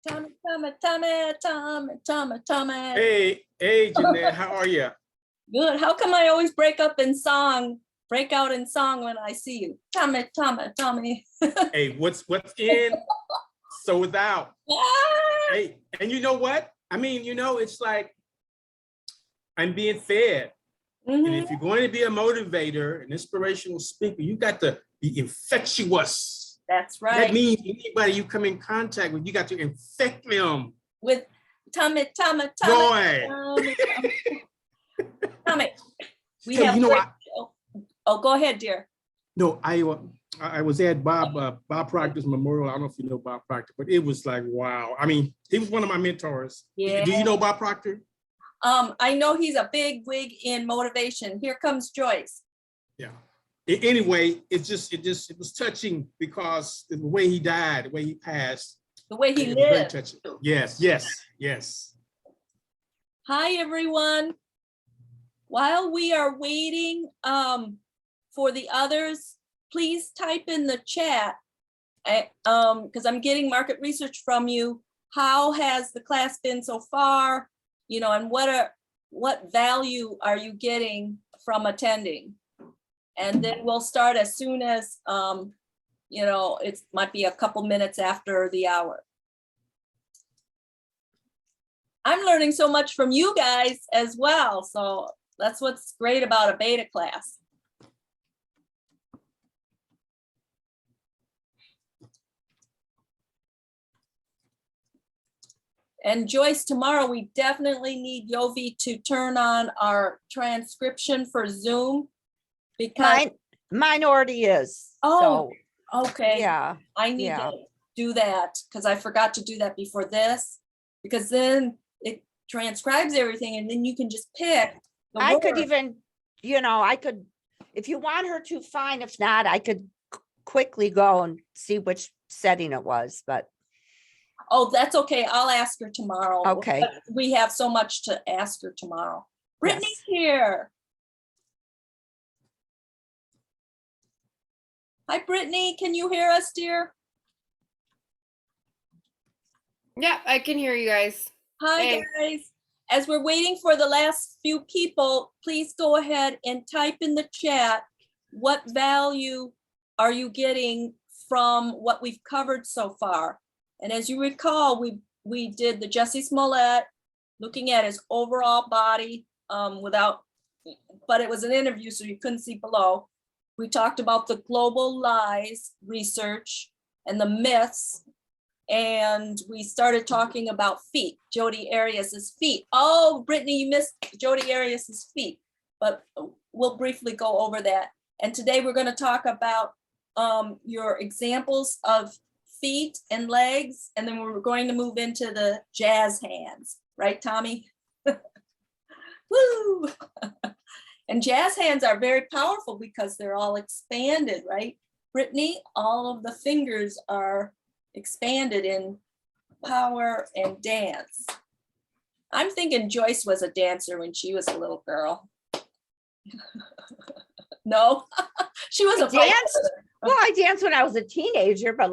Tommy, Tommy, Tommy, Tommy, Tommy, Tommy. Hey, Jeanette, how are you? Good. How come I always break out in song when I see you? Tommy, Tommy, Tommy. Hey, what's in, so without. Hey, and you know what? I mean, it's like I'm being fed. And if you're going to be a motivator, an inspirational speaker, you got to be infectious. That's right. That means anybody you come in contact with, you got to infect them with Tommy, Tommy, Tommy. Tommy, Tommy. We Hey, have. Oh, go ahead, dear. No, I was at Bob Proctor's memorial. I don't know if you know Bob Proctor, but it was like, wow. I mean, he was one of my mentors. Yeah. Do you know Bob Proctor? I know he's a big wig in motivation. Here comes Joyce. Yeah. Anyway, it was touching because the way he died, the way he passed, the way he lived. Very touching. Yes. Hi, everyone. While we are waiting for the others, please type in the chat because I'm getting market research from you. How has the class been so far? And what value are you getting from attending? And then we'll start as soon as, it might be a couple minutes after the hour. I'm learning so much from you guys as well. So that's what's great about a beta class. And Joyce, tomorrow we definitely need Yovi to turn on our transcription for Zoom. Because mine already is. Oh, so, okay. Yeah. I need to do that because I forgot to do that before this, because then it transcribes everything and then you can just pick. I could even, if you want her to, fine. If not, I could quickly go and see which setting it was, but. Oh, that's okay. I'll ask her tomorrow. Okay. We have so much to ask her tomorrow. Brittany's here. Hi, Brittany. Can you hear us, dear? Yeah, I can hear you guys. Hi, guys. As we're waiting for the last few people, please go ahead and type in the chat, what value are you getting from what we've covered so far? And as you recall, we did the Jussie Smollett, looking at his overall body but it was an interview, so you couldn't see below. We talked about the global lies research and the myths, and we started talking about feet, Jodi Arias's feet. Oh, Brittany, you missed Jodi Arias's feet, but we'll briefly go over that. And today we're going to talk about your examples of feet and legs, and then we're going to move into the jazz hands, right, Tommy? Woo! And jazz hands are very powerful because they're all expanded, right? Brittany, all of the fingers are expanded in power and dance. I'm thinking Joyce was a dancer when she was a little girl. No, she was a dance. Well, I danced when I was a teenager, but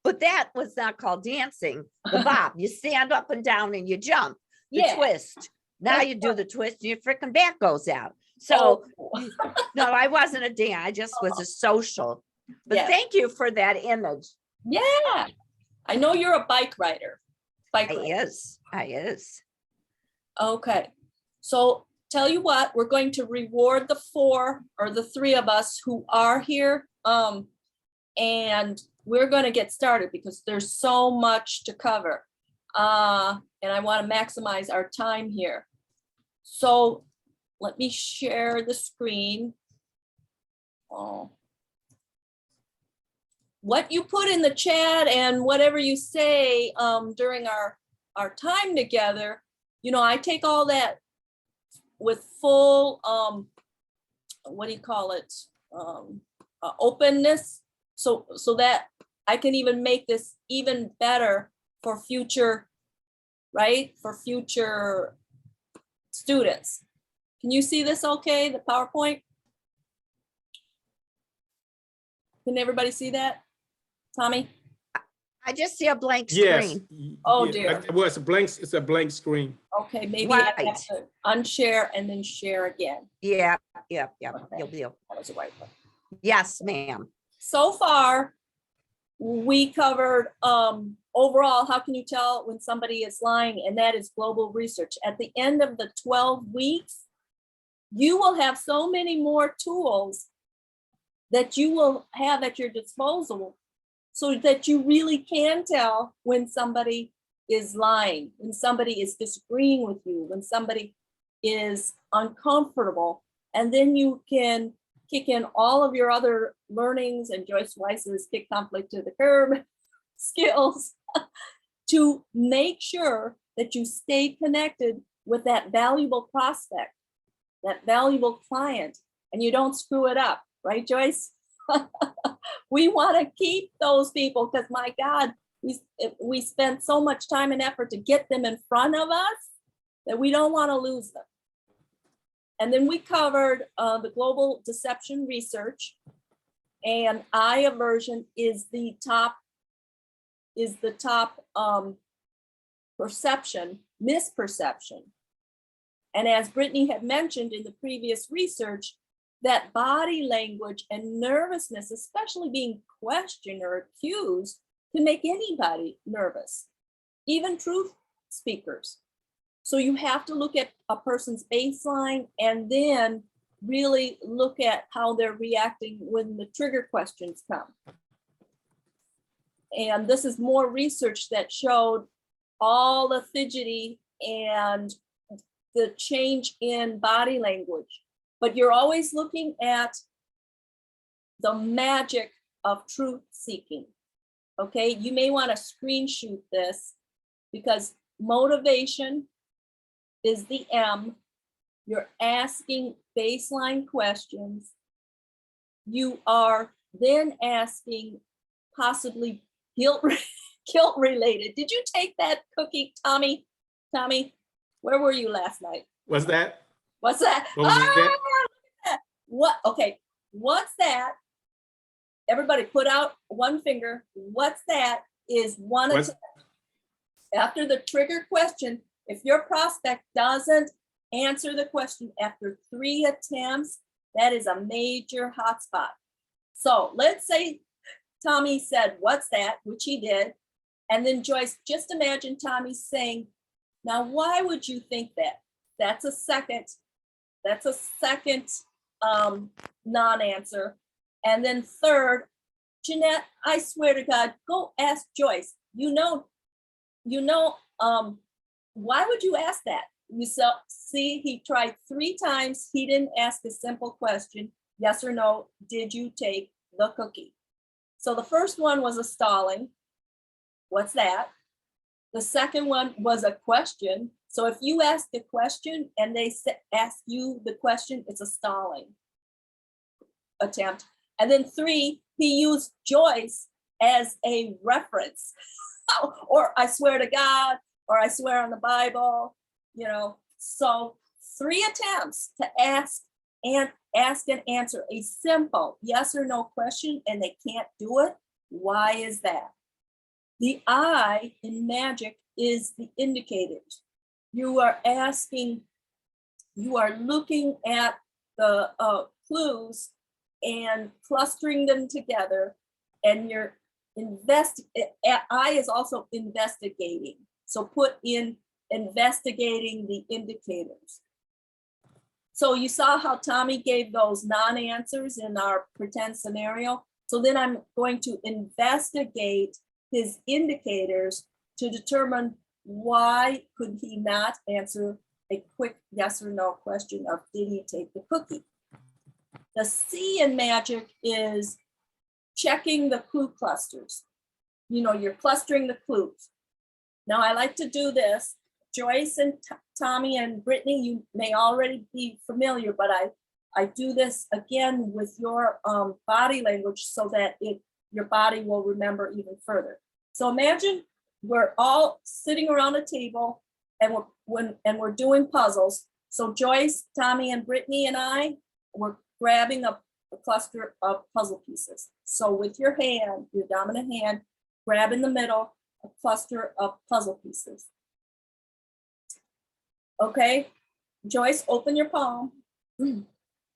but that was not called dancing. The bop, you stand up and down and you jump. The twist. Now you do the twist and your freaking back goes out. So no, I wasn't a dance. I just was a social. But thank you for that image. Yeah. I know you're a bike rider. I is. Okay. So tell you what, we're going to reward the the three of us who are here. And we're going to get started because there's so much to cover. And I want to maximize our time here. So let me share the screen. What you put in the chat and whatever you say during our time together, I take all that with full, what do you call it? Openness, so that I can even make this even better for future, right? For future students. Can you see this okay, the PowerPoint? Can everybody see that? Tommy? I just see a blank Yes. screen. Oh, Yeah, dear. well, it's a blank screen. Okay, maybe I have Right. to unshare and then share again. Yeah. Okay. You'll be, That was the right one. yes, ma'am. So far, we covered overall, how can you tell when somebody is lying? And that is global research. At the end of the 12 weeks, you will have so many more tools that you will have at your disposal so that you really can tell when somebody is lying, when somebody is disagreeing with you, when somebody is uncomfortable. And then you can kick in all of your other learnings and Joyce Weiss's kick conflict to the curb skills to make sure that you stay connected with that valuable prospect, that valuable client, and you don't screw it up, right, Joyce? We want to keep those people because, my God, we spend so much time and effort to get them in front of us that we don't want to lose them. And then we covered the global deception research, and I aversion is the top misperception. And as Brittany had mentioned in the previous research, that body language and nervousness, especially being questioned or accused, can make anybody nervous, even truth speakers. So you have to look at a person's baseline and then really look at how they're reacting when the trigger questions come. And this is more research that showed all the fidgety and the change in body language. But you're always looking at the magic of truth seeking. Okay, you may want to screenshot this because motivation is the M. You're asking baseline questions. You are then asking possibly guilt related. Did you take that cookie, Tommy? Tommy, where were you last night? What's that? What's that? What was that? Look at that. What? Okay. What's that? Everybody put out one finger. What's that? Is one attempt. After the trigger question, if your prospect doesn't answer the question after 3 attempts, that is a major hotspot. So let's say Tommy said, "What's that?" which he did. And then Joyce, just imagine Tommy saying, "Now, why would you think that?" That's a second non-answer. And then third, Jeanette, I swear to God, go ask Joyce. Why would you ask that? You see, he tried 3 times. He didn't ask a simple question, yes or no, did you take the cookie? So the first one was a stalling. What's that? The second one was a question. So if you ask the question and they ask you the question, it's a stalling attempt. And then 3, he used Joyce as a reference, or I swear to God, or I swear on the Bible, So 3 attempts to ask and answer a simple yes or no question, and they can't do it. Why is that? The I in magic is the indicators. You are looking at the clues and clustering them together, and you're I is also investigating. So put in investigating the indicators. So you saw how Tommy gave those non-answers in our pretend scenario. So then I'm going to investigate his indicators to determine why could he not answer a quick yes or no question of did he take the cookie? The C in magic is checking the clue clusters. You're clustering the clues. Now I like to do this. Joyce and Tommy and Brittany, you may already be familiar, but I do this again with your body language so that your body will remember even further. So imagine we're all sitting around a table and we're doing puzzles. So Joyce, Tommy, and Brittany and I were grabbing a cluster of puzzle pieces. So with your hand, your dominant hand, grab in the middle a cluster of puzzle pieces. Okay, Joyce, open your palm.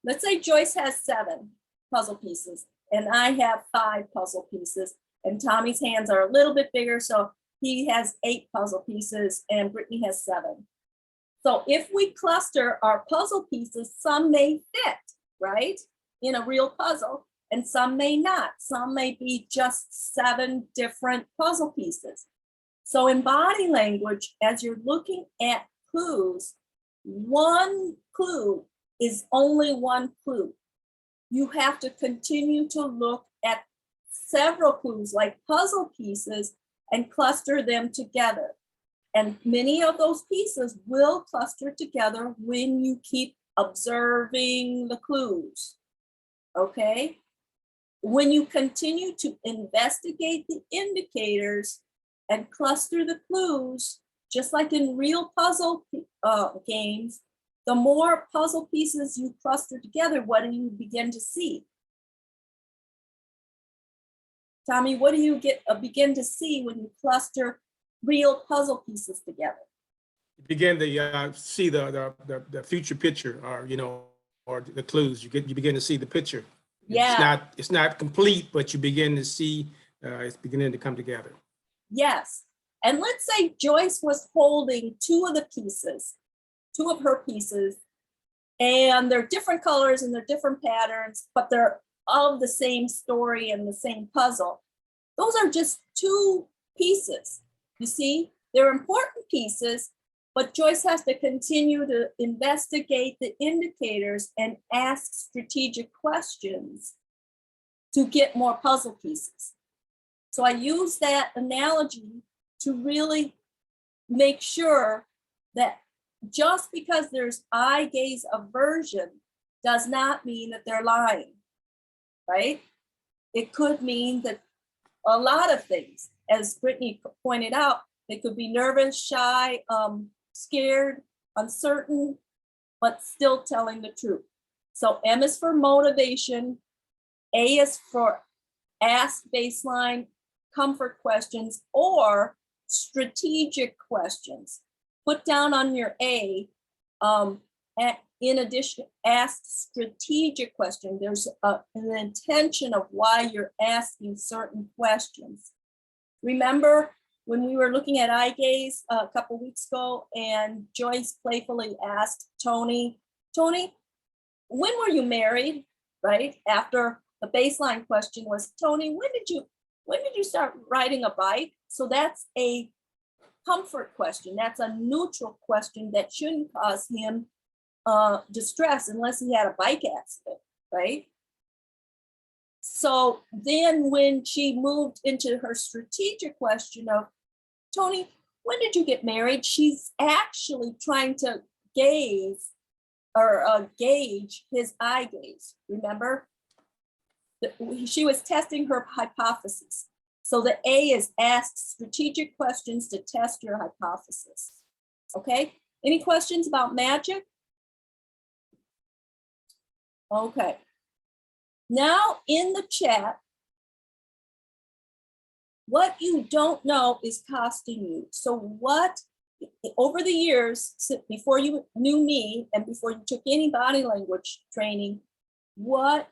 Let's say Joyce has 7 puzzle pieces and I have 5 puzzle pieces, and Tommy's hands are a little bit bigger, so he has 8 puzzle pieces and Brittany has 7. So if we cluster our puzzle pieces, some may fit, right, in a real puzzle, and some may not. Some may be just 7 different puzzle pieces. So in body language, as you're looking at clues, one clue is only one clue. You have to continue to look at several clues like puzzle pieces and cluster them together. And many of those pieces will cluster together when you keep observing the clues, okay? When you continue to investigate the indicators and cluster the clues, just like in real puzzle games, the more puzzle pieces you cluster together, what do you begin to see? Tommy, what do you begin to see when you cluster real puzzle pieces together? You begin to see the future picture, or or the clues. You begin to see the picture. Yeah. It's not complete, but you begin to see it's beginning to come together. Yes. And let's say Joyce was holding 2 of her pieces, and they're different colors and they're different patterns, but they're of the same story and the same puzzle. Those are just 2 pieces. You see, they're important pieces, but Joyce has to continue to investigate the indicators and ask strategic questions to get more puzzle pieces. So I use that analogy to really make sure that just because there's eye gaze aversion does not mean that they're lying, right? It could mean that a lot of things, as Brittany pointed out, they could be nervous, shy, scared, uncertain, but still telling the truth. So M is for motivation, A is for ask baseline comfort questions or strategic questions. Put down on your A, in addition, ask strategic questions. There's an intention of why you're asking certain questions. Remember when we were looking at eye gaze a couple weeks ago, and Joyce playfully asked Tony, when were you married? Right after the baseline question was, Tony, when did you start riding a bike? So that's a comfort question. That's a neutral question that shouldn't cause him distress unless he had a bike accident, right? So then when she moved into her strategic question of, Tony, when did you get married? She's actually trying to gaze or gauge his eye gaze, remember? She was testing her hypothesis. So the A is ask strategic questions to test your hypothesis. Okay, any questions about magic? Okay, now in the chat, what you don't know is costing you. So what, over the years, before you knew me and before you took any body language training, what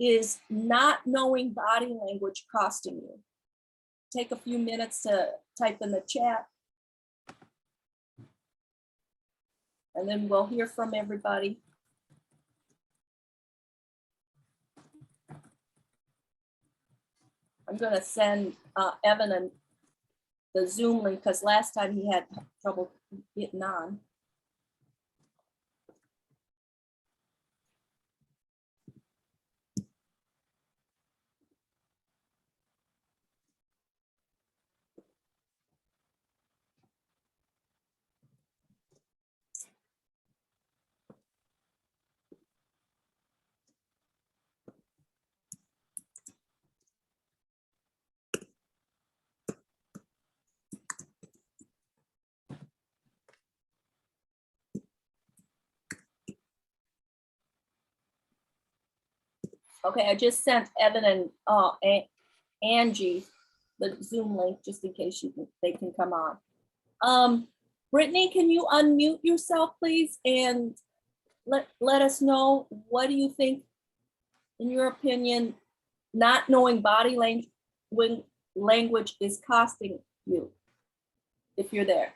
is not knowing body language costing you? Take a few minutes to type in the chat. And then we'll hear from everybody. I'm gonna send Evan the Zoom link because last time he had trouble getting on. Okay, I just sent Evan and Angie the Zoom link just in case they can come on. Brittany, can you unmute yourself, please, and let us know, what do you think, in your opinion, not knowing body language is costing you, if you're there?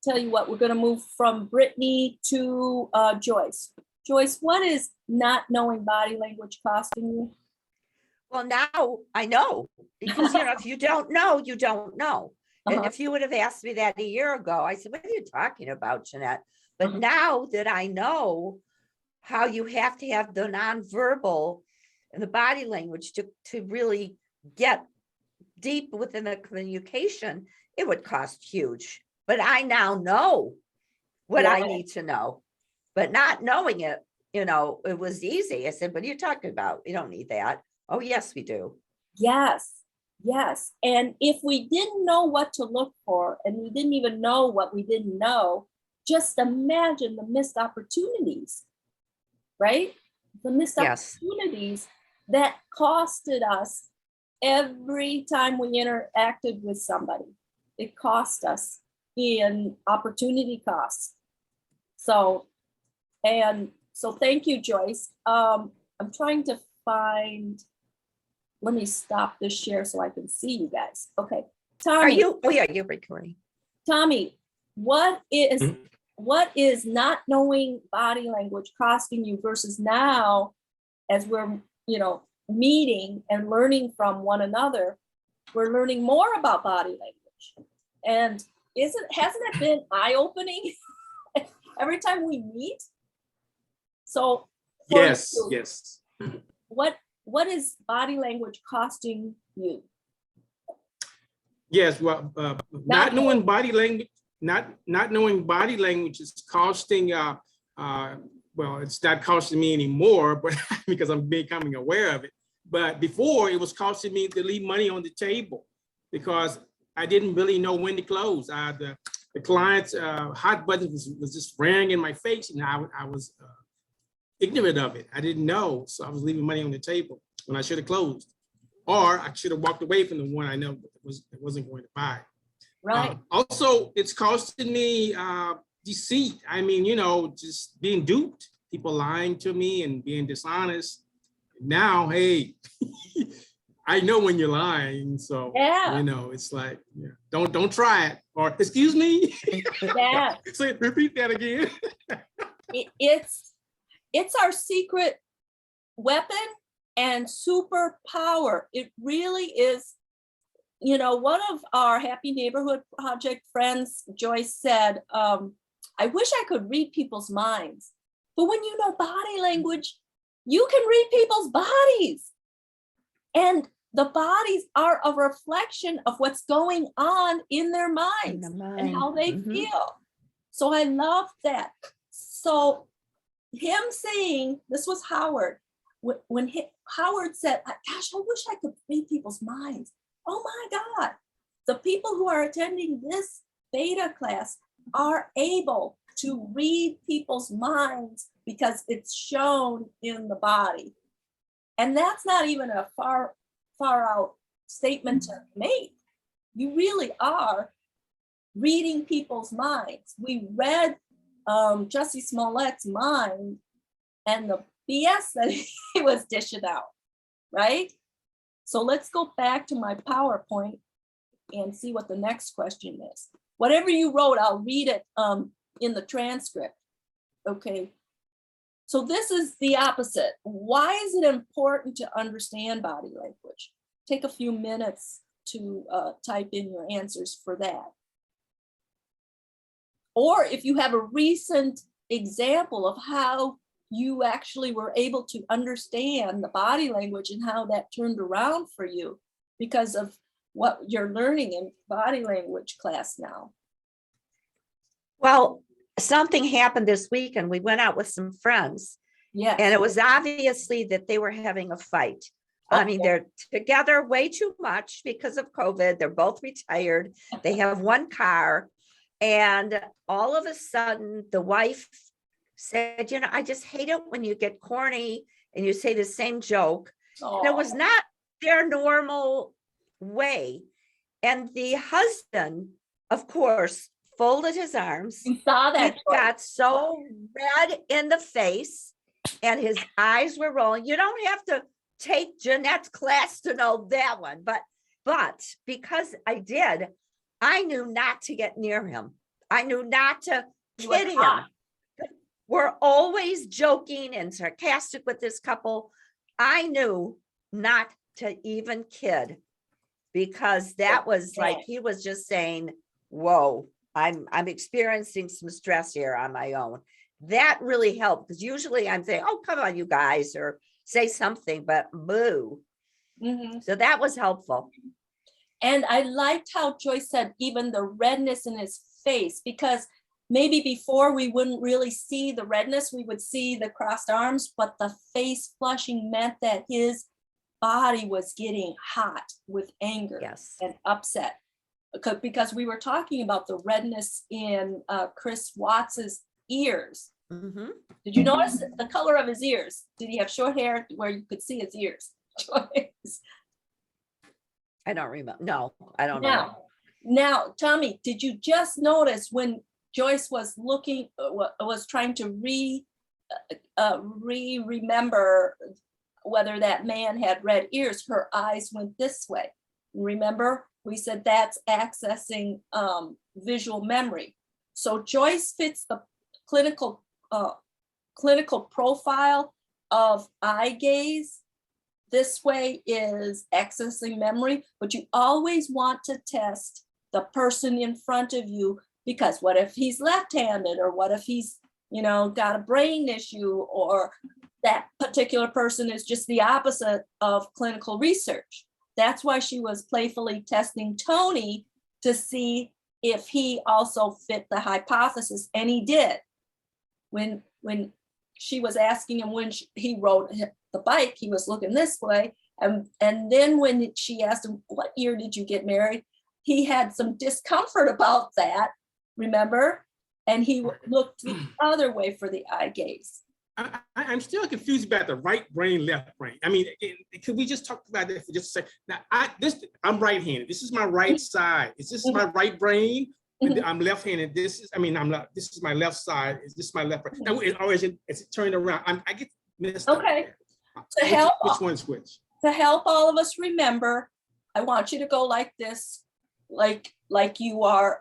Tell you what, we're going to move from Brittany to Joyce. Joyce, what is not knowing body language costing you? Well, now I know, because if you don't know, you don't know. And if you would have asked me that a year ago, I said, what are you talking about, Jeanette? But now that I know how you have to have the nonverbal and the body language to really get deep within the communication, it would cost huge. But I now know what I need to know. But not knowing it, it was easy. I said, what are you talking about? We don't need that. Oh, yes, we do. Yes. Yes. And if we didn't know what to look for, and we didn't even know what we didn't know, just imagine the missed opportunities, right? The missed opportunities that costed us every time we interacted with somebody. It cost us in opportunity costs. So thank you, Joyce. I'm trying to find, let me stop this share so I can see you guys. Okay, Tommy. You're recording. Tommy, what is not knowing body language costing you versus now, as we're, meeting and learning from one another, we're learning more about body language. And hasn't it been eye-opening every time we meet? So yes. What is body language costing you? Yes, well, not knowing body language is costing. Well, it's not costing me anymore, but because I'm becoming aware of it. But before, it was costing me to leave money on the table because I didn't really know when to close. The client's hot button was just ringing in my face, and I was ignorant of it. I didn't know, so I was leaving money on the table when I should have closed, or I should have walked away from the one I know wasn't going to buy. Right. Also, it's costing me deceit. I mean, just being duped, people lying to me and being dishonest. Now, hey, I know when you're lying, so it's like, don't try it, or excuse me. Yeah. So repeat that again. It's our secret weapon and superpower. It really is. One of our Happy Neighborhood Project friends, Joyce, said, I wish I could read people's minds, but when you know body language, you can read people's bodies. And the bodies are a reflection of what's going on in their minds and how they feel. So I love that. So him saying, this was Howard, when Howard said, gosh, I wish I could read people's minds. Oh my God, the people who are attending this beta class are able to read people's minds because it's shown in the body. And that's not even a far out statement to make. You really are reading people's minds. We read Jussie Smollett's mind and the BS that he was dishing out, right? So let's go back to my PowerPoint and see what the next question is. Whatever you wrote, I'll read it in the transcript. Okay. So this is the opposite. Why is it important to understand body language? Take a few minutes to type in your answers for that. Or if you have a recent example of how you actually were able to understand the body language and how that turned around for you because of what you're learning in body language class now. Well, something happened this week and we went out with some friends. Yeah. And it was obviously that they were having a fight. I mean, they're together way too much because of COVID. They're both retired. They have one car. And all of a sudden, the wife said, I just hate it when you get corny and you say the same joke. Oh, And it was not their normal way. And the husband, of course, folded his arms. you saw He that. Joyce. got so red in the face and his eyes were rolling. You don't have to take Jeanette's class to know that one, but because I did, I knew not to get near him. I knew not to You were kid him. hot. We're always joking and sarcastic with this couple. I knew not to even kid because that was like, he was just saying, whoa, I'm experiencing some stress here on my own. That really helped because usually I'm saying, oh, come on, you guys, or say something, but boo. Mhm. So that was helpful. And I liked how Joyce said even the redness in his face, because maybe before we wouldn't really see the redness, we would see the crossed arms, but the face flushing meant that his body was getting hot with anger Yes. and upset. Because we were talking about the redness in Chris Watts's ears. Mhm. Did you notice the color of his ears? Did he have short hair where you could see his ears? Joyce. I don't remember. No, I don't know. Now, Tommy, did you just notice when Joyce was looking, was trying to remember whether that man had red ears, her eyes went this way. Remember, we said that's accessing visual memory. So Joyce fits the clinical profile of eye gaze. This way is accessing memory, but you always want to test the person in front of you, because what if he's left-handed, or what if he's, got a brain issue, or that particular person is just the opposite of clinical research. That's why she was playfully testing Tony to see if he also fit the hypothesis, and he did. When she was asking him when he rode the bike, he was looking this way. And then when she asked him, what year did you get married? He had some discomfort about that, remember? And he looked the other way for the eye gaze. I'm still confused about the right brain, left brain. I mean, could we just talk about that for just a second? Now, I'm right-handed. This is my right side. Is this my right brain? I'm left-handed. This is my left side. Is this my left brain? Now, or is it turned around? I get messed up. Okay. Which one's which? To help all of us remember, I want you to go like this, like you are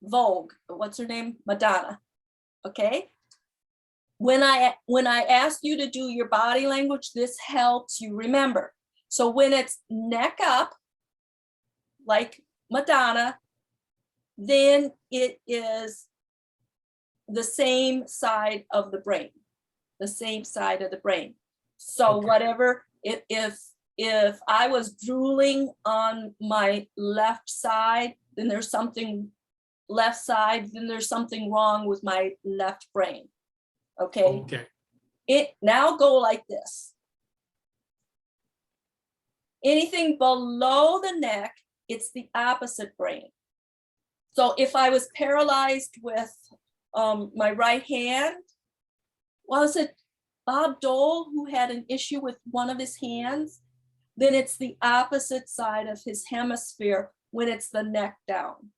Vogue. What's her name? Madonna. Okay. When I ask you to do your body language, this helps you remember. So when it's neck up, like Madonna, then it is the same side of the brain, the same side of the brain. So Okay. whatever, if I was drooling on my left side, then there's something left side, then there's something wrong with my left brain. Okay. Okay. It now go like this. Anything below the neck, it's the opposite brain. So if I was paralyzed with my right hand, was it Bob Dole who had an issue with one of his hands? Then it's the opposite side of his hemisphere when it's the neck down.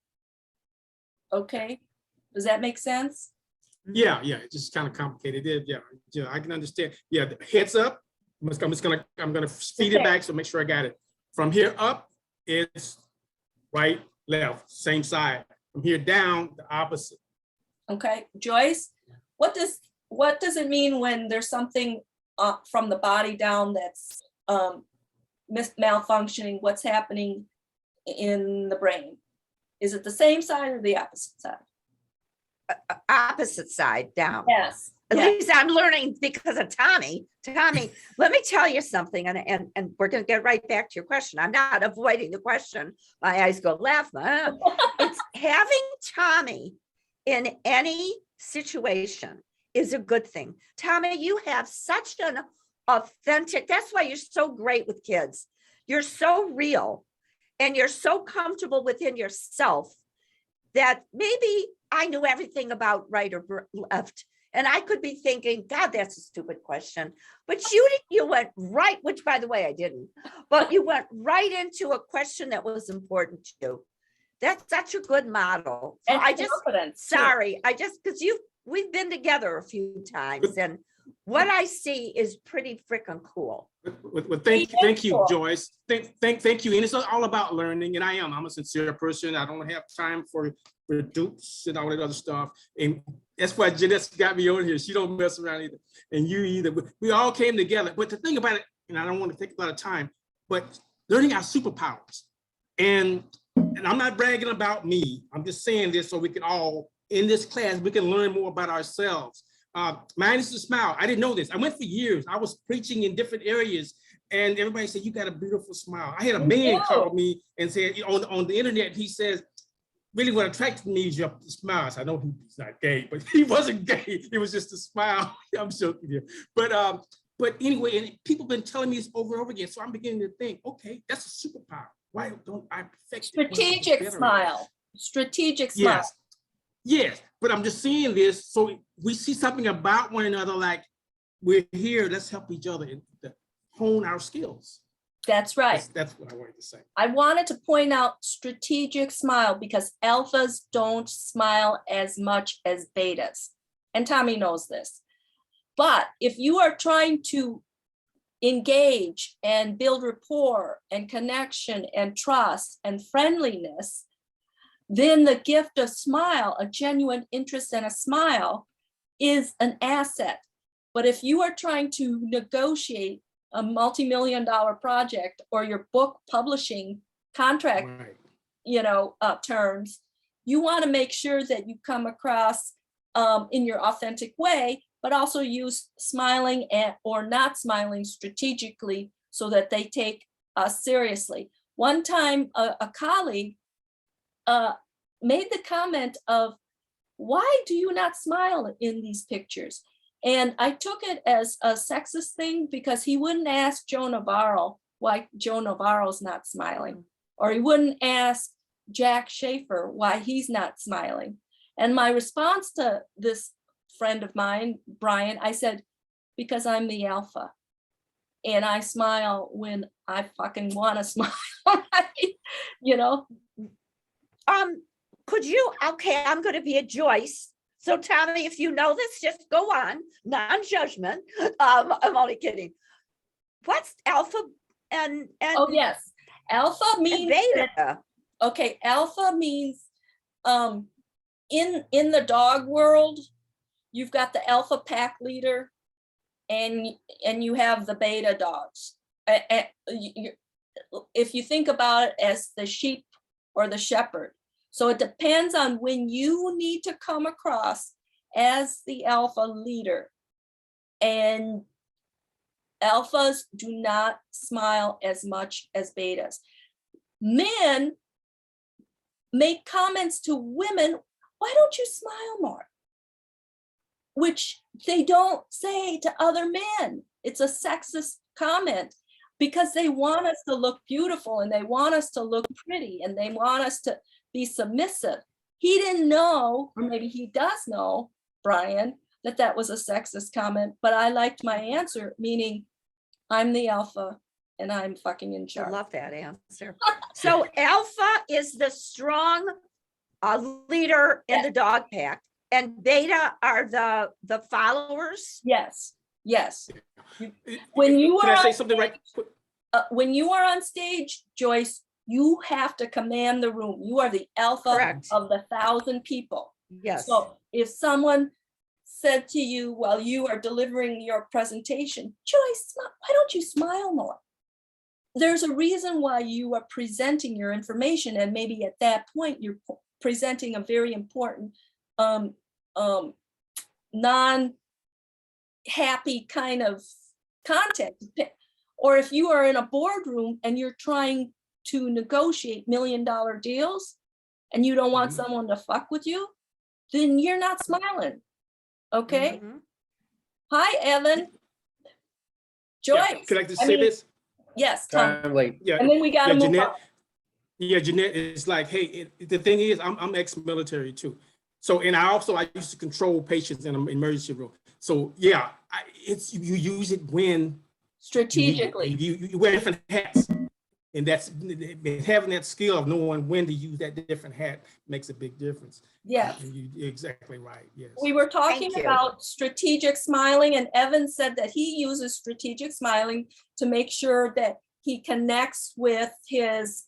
Okay, does that make sense? Yeah, it's just kind of complicated. Yeah, I can understand. Yeah, the heads up. I'm gonna feed it back, so make sure I got it. From here up, it's right, left, same side. From here down, the opposite. Okay, Joyce, what does it mean when there's something from the body down that's malfunctioning? What's happening in the brain? Is it the same side or the opposite side? Opposite side down. Yes. At least I'm learning because of Tommy. Tommy, let me tell you something, and we're going to get right back to your question. I'm not avoiding the question. My eyes go left. It's having Tommy in any situation is a good thing. Tommy, you have such an authentic, that's why you're so great with kids. You're so real and you're so comfortable within yourself that maybe I knew everything about right or left. And I could be thinking, God, that's a stupid question. But you went right, which by the way, I didn't, but you went right into a question that was important to you. That's such a good model. So And I just, confidence, too. sorry, because we've been together a few times, and what I see is pretty freaking cool. Well, thank you, Joyce. Thank you. And it's all about learning. And I'm a sincere person. I don't have time for dupes and all that other stuff. And that's why Jeanette's got me on here. She don't mess around either. And you either. We all came together. But the thing about it, and I don't want to take a lot of time, but learning our superpowers. And I'm not bragging about me. I'm just saying this so we can all, in this class, we can learn more about ourselves. Mine is the smile. I didn't know this. I went for years. I was preaching in different areas, and everybody said, you got a beautiful smile. I had a man call me and said, on the internet, he says, really what attracted me is your smile. So I know he's not gay, but he wasn't gay. It was just a smile. I'm joking here. But anyway, and people have been telling me this over and over again. So I'm beginning to think, okay, that's a superpower. Why don't I perfect it? Strategic smile. Strategic smile. Yes, but I'm just seeing this, so we see something about one another, like we're here, let's help each other and hone our skills. That's right. That's what I wanted to say. I wanted to point out strategic smile because alphas don't smile as much as betas. And Tommy knows this. But if you are trying to engage and build rapport and connection and trust and friendliness, then the gift of smile, a genuine interest and a smile, is an asset. But if you are trying to negotiate a multi-million-dollar project or your book publishing contract, terms, you want to make sure that you come across in your authentic way, but also use smiling or not smiling strategically so that they take us seriously. One time, a colleague made the comment of, why do you not smile in these pictures? And I took it as a sexist thing because he wouldn't ask Joe Navarro why Joe Navarro's not smiling, or he wouldn't ask Jack Schaefer why he's not smiling. And my response to this friend of mine, Brian, I said, because I'm the alpha and I smile when I fucking want to smile, right? Could you, okay, I'm going to be a Joyce. So Tommy, if you know this, just go on, non-judgment. I'm only kidding. What's alpha and oh yes, alpha means beta. Okay, alpha means in the dog world, you've got the alpha pack leader and you have the beta dogs. If you think about it as the sheep or the shepherd. So it depends on when you need to come across as the alpha leader. And alphas do not smile as much as betas. Men make comments to women, why don't you smile more? Which they don't say to other men. It's a sexist comment because they want us to look beautiful and they want us to look pretty and they want us to be submissive. He didn't know, or maybe he does know, Brian, that was a sexist comment, but I liked my answer, meaning I'm the alpha and I'm fucking in charge. I love that answer. So alpha is the strong leader in the dog pack, and beta are the followers. Yes. When you Can are I say something right quick? When you are on stage, Joyce, you have to command the room. You are the alpha Correct. of the 1,000 people. Yes. So if someone said to you while you are delivering your presentation, Joyce, why don't you smile more? There's a reason why you are presenting your information, and maybe at that point you're presenting a very important non-happy kind of content. Or if you are in a boardroom and you're trying to negotiate $1 million deals and you don't want someone to fuck with you, then you're not smiling. Okay. Hi, Evan. Joyce. Yeah. Can I just say this? Yes, Tom. I'm late. Yeah. And then we got to move Jeanette. on. Yeah, Jeanette, it's like, hey, the thing is, I'm ex-military too. So, and I used to control patients in an emergency room. So yeah, it's, you use it when Strategically. you wear different hats. And that's, having that skill of knowing when to use that different hat makes a big difference. Yes. And you're exactly right, yes. We were talking Thank you. about strategic smiling, and Evan said that he uses strategic smiling to make sure that he connects with his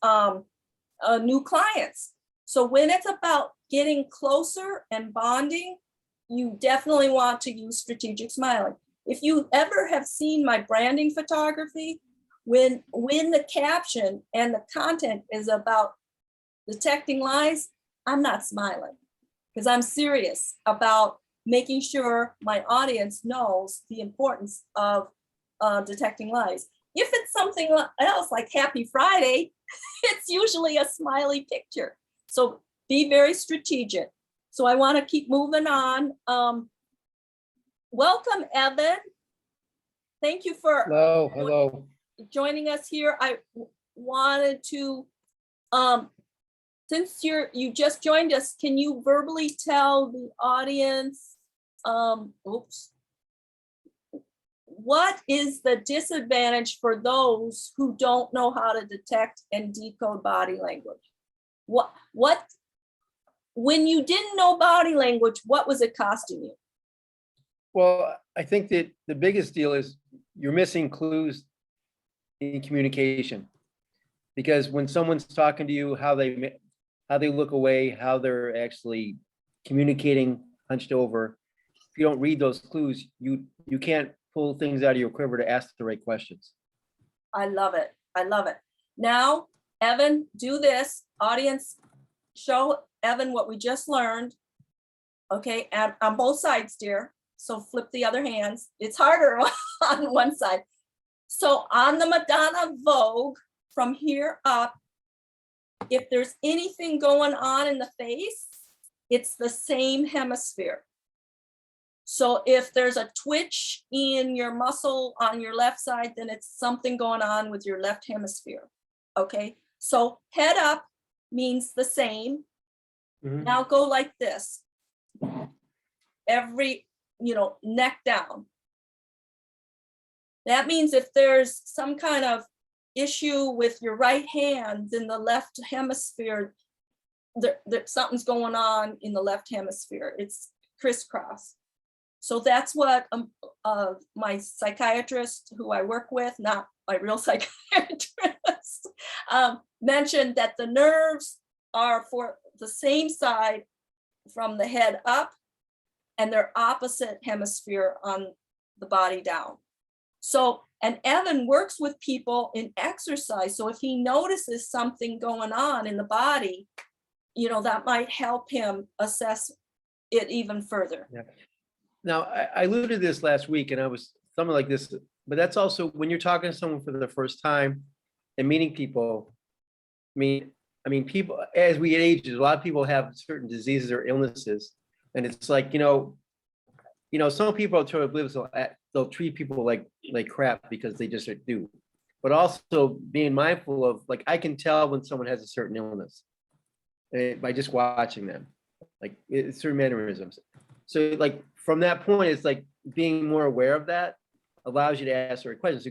new clients. So when it's about getting closer and bonding, you definitely want to use strategic smiling. If you ever have seen my branding photography, when the caption and the content is about detecting lies, I'm not smiling because I'm serious about making sure my audience knows the importance of detecting lies. If it's something else like Happy Friday, it's usually a smiley picture. So be very strategic. So I want to keep moving on. Welcome, Evan. Thank you for Hello. joining us here. I wanted to, since you just joined us, can you verbally tell the audience, what is the disadvantage for those who don't know how to detect and decode body language? When you didn't know body language, what was it costing you? Well, I think that the biggest deal is you're missing clues in communication. Because when someone's talking to you, how they look away, how they're actually communicating hunched over, if you don't read those clues, you can't pull things out of your quiver to ask the right questions. I love it. I love it. Now, Evan, do this. Audience, show Evan what we just learned. Okay, and on both sides, dear. So flip the other hands. It's harder on one side. So on the Madonna Vogue, from here up, if there's anything going on in the face, it's the same hemisphere. So if there's a twitch in your muscle on your left side, then it's something going on with your left hemisphere. Okay, so head up means the same. Mhm. Now go like this. Neck down. That means if there's some kind of issue with your right hand in the left hemisphere, something's going on in the left hemisphere. It's crisscross. So that's what my psychiatrist who I work with, not my real psychiatrist, mentioned that the nerves are for the same side from the head up, and they're opposite hemisphere on the body down. So, and Evan works with people in exercise. So if he notices something going on in the body, that might help him assess it even further. Yeah. Now, I alluded to this last week, and I was something like this, but that's also when you're talking to someone for the first time and meeting people. I mean, people, as we age, a lot of people have certain diseases or illnesses, and it's like, some people are totally oblivious. They'll treat people like crap because they just do. But also being mindful of, like, I can tell when someone has a certain illness by just watching them, like it's certain mannerisms. So like from that point, it's like being more aware of that allows you to ask the right questions.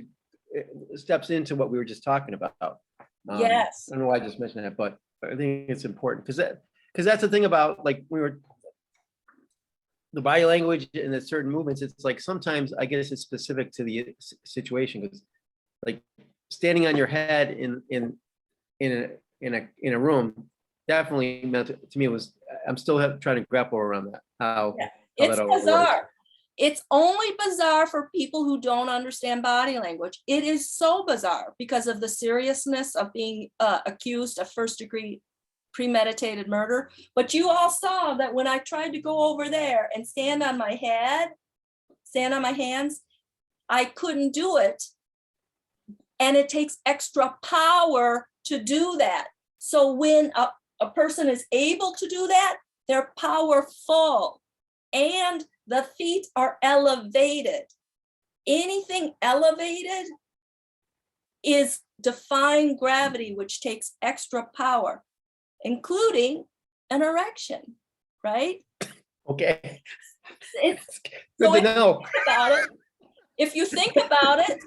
It steps into what we were just talking about. Yes. I don't know why I just mentioned that, but I think it's important because that's the thing about, like, the body language and the certain movements. It's like sometimes I guess it's specific to the situation, because like standing on your head in a room definitely meant to me I'm still trying to grapple around that. How It's that all bizarre. works. It's only bizarre for people who don't understand body language. It is so bizarre because of the seriousness of being accused of first-degree premeditated murder. But you all saw that when I tried to go over there and stand on my hands, I couldn't do it. And it takes extra power to do that. So when a person is able to do that, they're powerful. And the feet are elevated. Anything elevated is defying gravity, which takes extra power, including an erection. right? Okay. It's, Good so to if you know. think about it, if you think about it,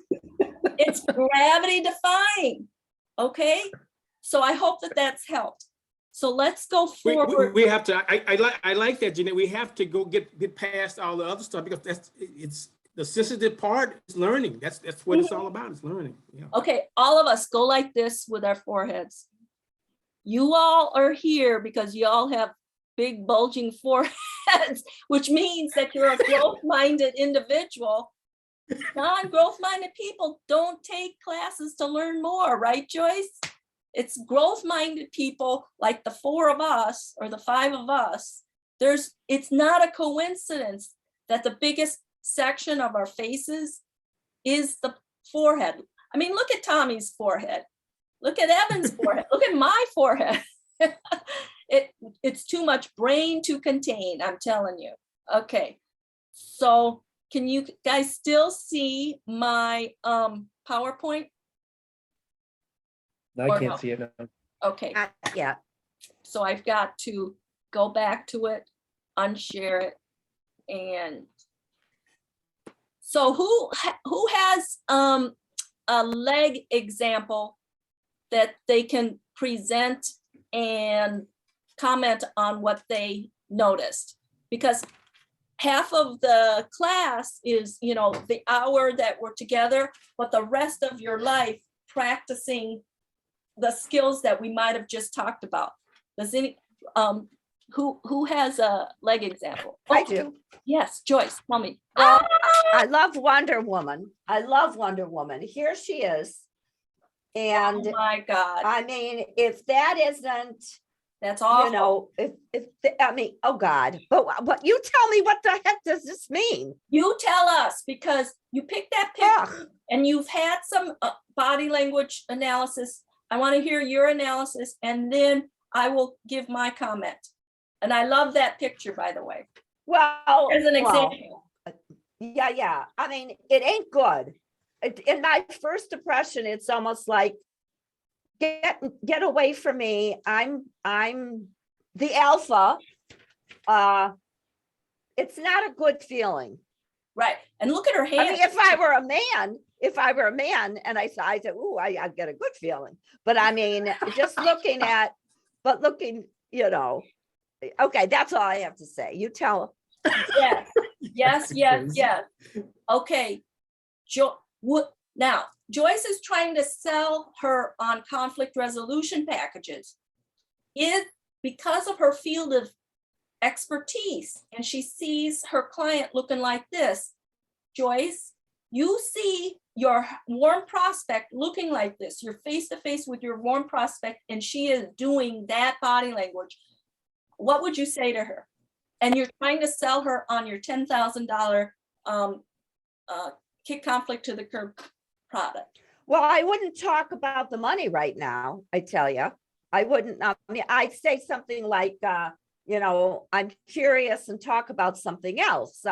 it's gravity defying, okay? So I hope that that's helped. So let's go forward. We have to, I like that, Jeanette. We have to go get past all the other stuff because it's the sensitive part is learning. That's what it's all about. It's learning. Yeah. Okay, all of us go like this with our foreheads. You all are here because you all have big bulging foreheads, which means that you're a growth-minded individual. Non-growth-minded people don't take classes to learn more, right, Joyce? It's growth-minded people like the four of us or the five of us. It's not a coincidence that the biggest section of our faces is the forehead. I mean, look at Tommy's forehead. Look at Evan's forehead. Look at my forehead. It's too much brain to contain, I'm telling you. Okay, so can you guys still see my PowerPoint? I Or can't no? see it now. Okay, Yeah, so I've got to go back to it, unshare it, and so who has a leg example that they can present and comment on what they noticed? Because half of the class is, you know, the hour that we're together, but the rest of your life practicing the skills that we might have just talked about. Does any, who has a leg example? I Oh, do. yes, Joyce, tell me. Well, I love Wonder Woman. I love Wonder Woman. Here she is. And Oh my God, I mean, if that isn't, that's you awful. know, I mean, oh God, but what, you tell me, what the heck does this mean? You tell us, because you picked that picture and you've had some body language analysis. I want to hear your analysis and then I will give my comment. And I love that picture, by the way, Well, as an well, example. yeah. I mean, it ain't good. In my first impression, it's almost like, get away from me. I'm the alpha. It's not a good feeling. Right. And look at her I hand. mean, if I were a man and I said, ooh, I get a good feeling. But I mean, just looking, you know, okay, that's all I have to say. You tell. Yes. Okay. Now, Joyce is trying to sell her on conflict resolution packages. Because of her field of expertise, and she sees her client looking like this. Joyce, you see your warm prospect looking like this. You're face to face with your warm prospect, and she is doing that body language. What would you say to her? And you're trying to sell her on your $10,000 kick conflict to the curb product. Well, I wouldn't talk about the money right now. I tell you, I wouldn't. I mean, I'd say something like, you know, I'm curious, and talk about something else.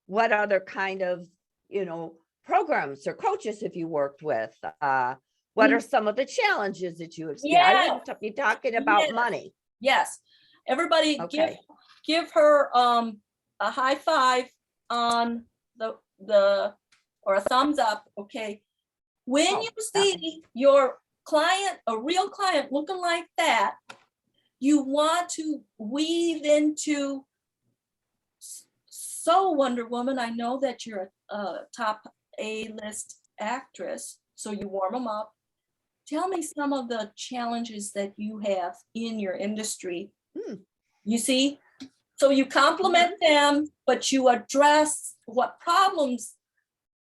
What other kind of, you know, programs or coaches have you worked with? What are some of the challenges that you experience? I wouldn't be talking about money. Yes. Everybody Okay. give her a high five on the or a thumbs up. Okay. When you see your client, a real client looking like that, you want to weave into, so Wonder Woman, I know that you're a top A-list actress, so you warm them up. Tell me some of the challenges that you have in your industry. You see, so you compliment them, but you address what problems,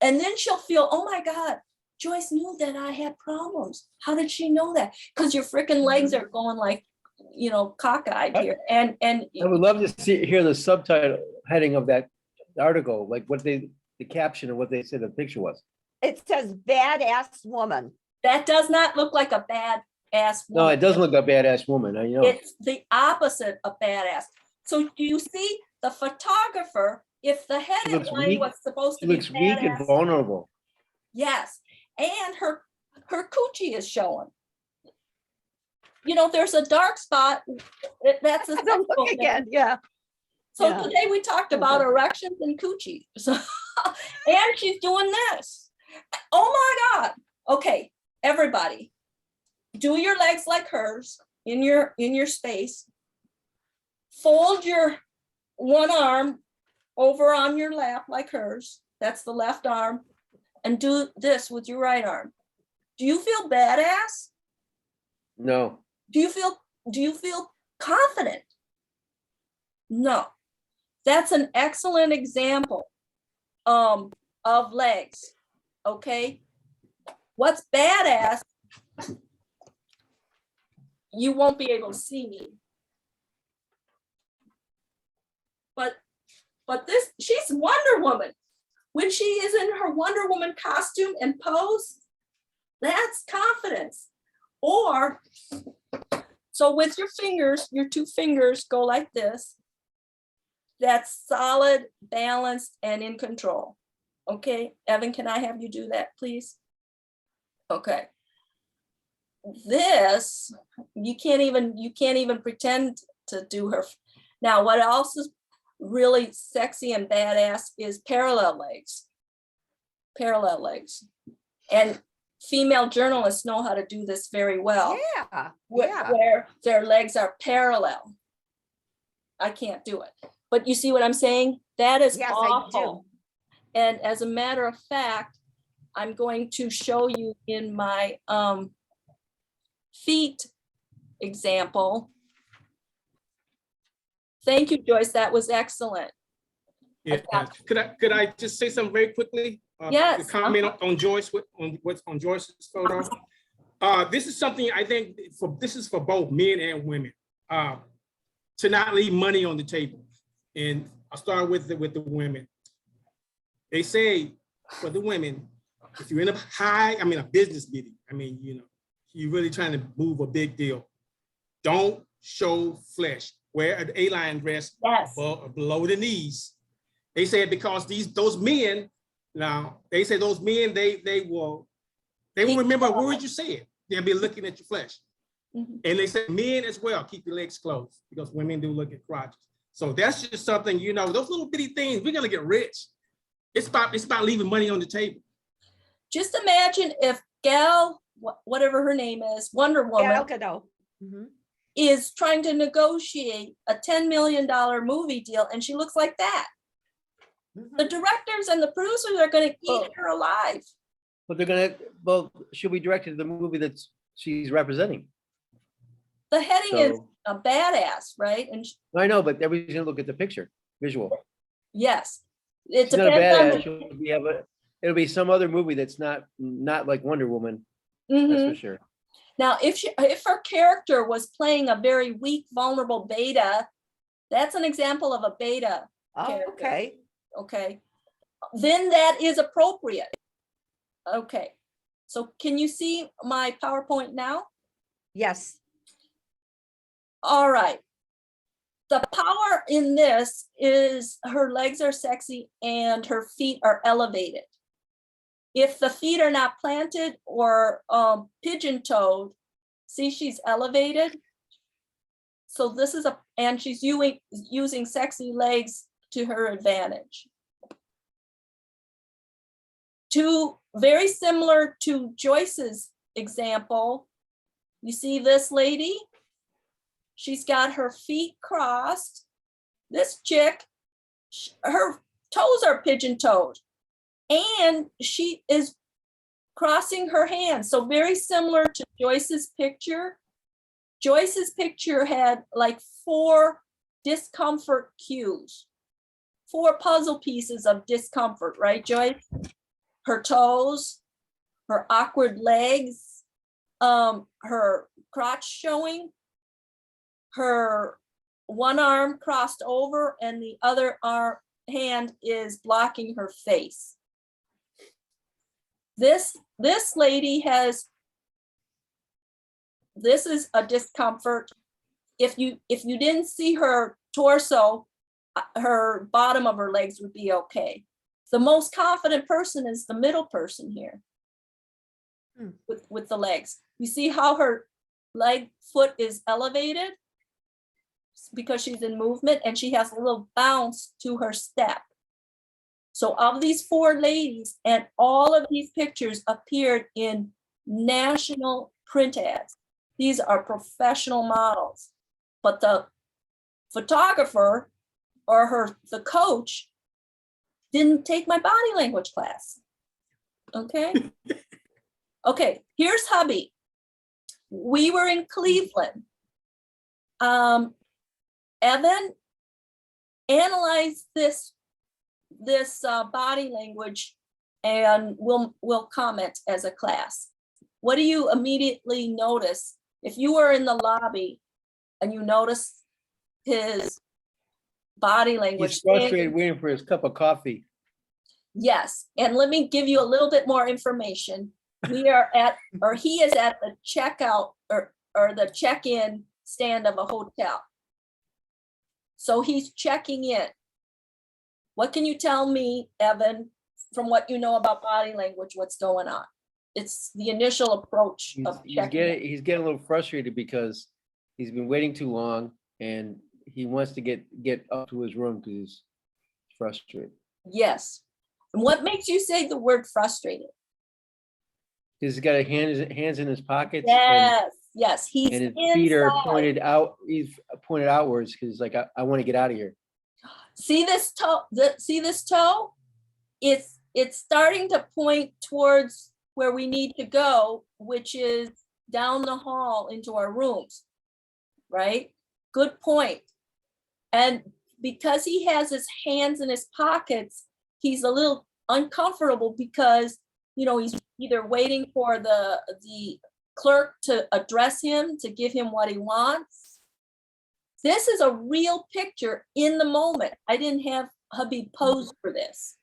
and then she'll feel, oh my God, Joyce knew that I had problems. How did she know that? Because your freaking legs are going like, you know, cockeyed here. And I would love to hear the subtitle heading of that article, like what the caption of what they said the picture was. It says badass woman. that does not look like a badass woman. No, it doesn't look like a badass woman. I know. It's the opposite of badass. So do you see the photographer, if the headline was supposed to She be looks weak and badass, vulnerable. yes, and her coochie is showing. You know, there's a dark spot. That's a Look again, yeah. So Yeah. today we talked about erections and coochie. So, and she's doing this. Oh my God. Okay, everybody, do your legs like hers in your space. Fold your one arm over on your lap like hers. That's the left arm. And do this with your right arm. Do you feel badass? No, Do you feel confident? No. That's an excellent example of legs. Okay. What's badass? You won't be able to see me. But this, she's Wonder Woman. When she is in her Wonder Woman costume and pose, that's confidence. Or, so with your fingers, your two fingers go like this. That's solid, balanced, and in control. Okay, Evan, can I have you do that, please? Okay. This, you can't even pretend to do her. Now, what else is really sexy and badass is parallel legs. Parallel legs. And female journalists know how to do this very well. Yeah. Where their legs are parallel. I can't do it. But you see what I'm saying? That is Yes, awful. And as a matter of fact, I'm going to show you in my feet example. Thank you, Joyce. That was excellent. Yeah. Could I just say something very quickly? Yes. To comment on Joyce, on what's on Joyce's photo. This is something I think this is for both men and women. To not leave money on the table. And I'll start with the women. They say for the women, if you're in a business meeting, you're really trying to move a big deal. Don't show flesh. Wear an A-line dress below the knees. They say because those men, now they say those men, they will remember a word you said. They'll be looking at your flesh. Mm-hmm. And they say men as well, keep your legs closed because women do look at crotches. So that's just something, those little bitty things, we're gonna get rich. It's about leaving money on the table. Just imagine if Gal, whatever her name is, Wonder Woman, is trying to negotiate a $10 million movie deal and she looks like that. The directors and the producers are going to eat her alive. but she'll be directed to the movie that she's representing. The heading is a badass, right? And I know, but everybody's gonna look at the picture, visual. yes, it She's not a depends badass. It'll be some other movie that's not like Wonder Woman. on That's for sure. Now, if her character was playing a very weak, vulnerable beta, that's an example of a beta character. Okay. Then that is appropriate. Okay. So can you see my PowerPoint now? Yes. All right. The power in this is her legs are sexy and her feet are elevated. If the feet are not planted or pigeon-toed, see, she's elevated. So this is and she's using sexy legs to her advantage. Very similar to Joyce's example, you see this lady? She's got her feet crossed. This chick, her toes are pigeon-toed. And she is crossing her hands. So very similar to Joyce's picture. Joyce's picture had like 4 discomfort cues, 4 puzzle pieces of discomfort, right, Joyce? Her toes, her awkward legs, her crotch showing, her one arm crossed over and the other hand is blocking her face. This lady this is a discomfort. If you didn't see her torso, her bottom of her legs would be okay. The most confident person is the middle person here with the legs. You see how her foot is elevated? because she's in movement and she has a little bounce to her step. So of these 4 ladies, and all of these pictures appeared in national print ads. These are professional models, but the photographer or the coach didn't take my body language class. Okay. Okay, here's hubby. We were in Cleveland. Evan analyzed this body language, and we'll comment as a class. What do you immediately notice if you were in the lobby and you notice his body language? He's frustrated waiting for his cup of coffee. Yes, and let me give you a little bit more information. We are at, or he is at the checkout or the check-in stand of a hotel. So he's checking in. What can you tell me, Evan, from what you know about body language, what's going on? It's the initial approach of checking in. He's getting a little frustrated because he's been waiting too long and he wants to get up to his room because he's frustrated. Yes. And what makes you say the word frustrated? He's got hands in his pockets. Yes, yes. He's And his feet are inside. pointed out. He's pointed outwards because like I want to get out of here. See this toe? See this toe? It's starting to point towards where we need to go, which is down the hall into our rooms, right? Good point. And because he has his hands in his pockets, he's a little uncomfortable because, you know, he's either waiting for the clerk to address him, to give him what he wants. This is a real picture in the moment. I didn't have hubby pose for this.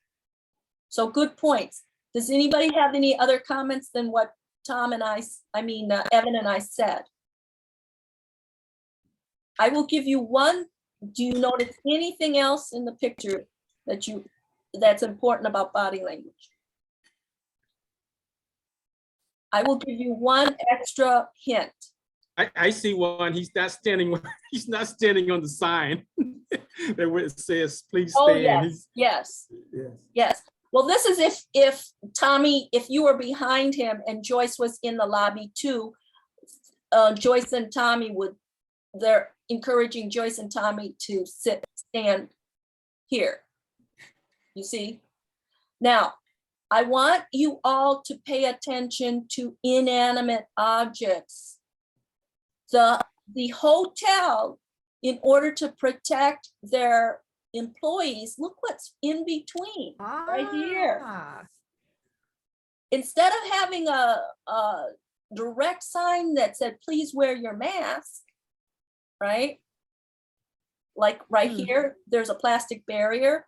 So good points. Does anybody have any other comments than what Evan and I said? I will give you one. Do you notice anything else in the picture that's important about body language? I will give you one extra hint. I see one. He's not standing. He's not standing on the sign that where it says, "Please stand." Oh, yes, yes, Yes. yes. Well, this is if Tommy, if you were behind him and Joyce was in the lobby too, Joyce and Tommy they're encouraging Joyce and Tommy to stand here. You see? Now, I want you all to pay attention to inanimate objects. The hotel, in order to protect their employees, look what's in between, right here. Instead of having a direct sign that said, please wear your mask, right? Like right here, there's a plastic barrier.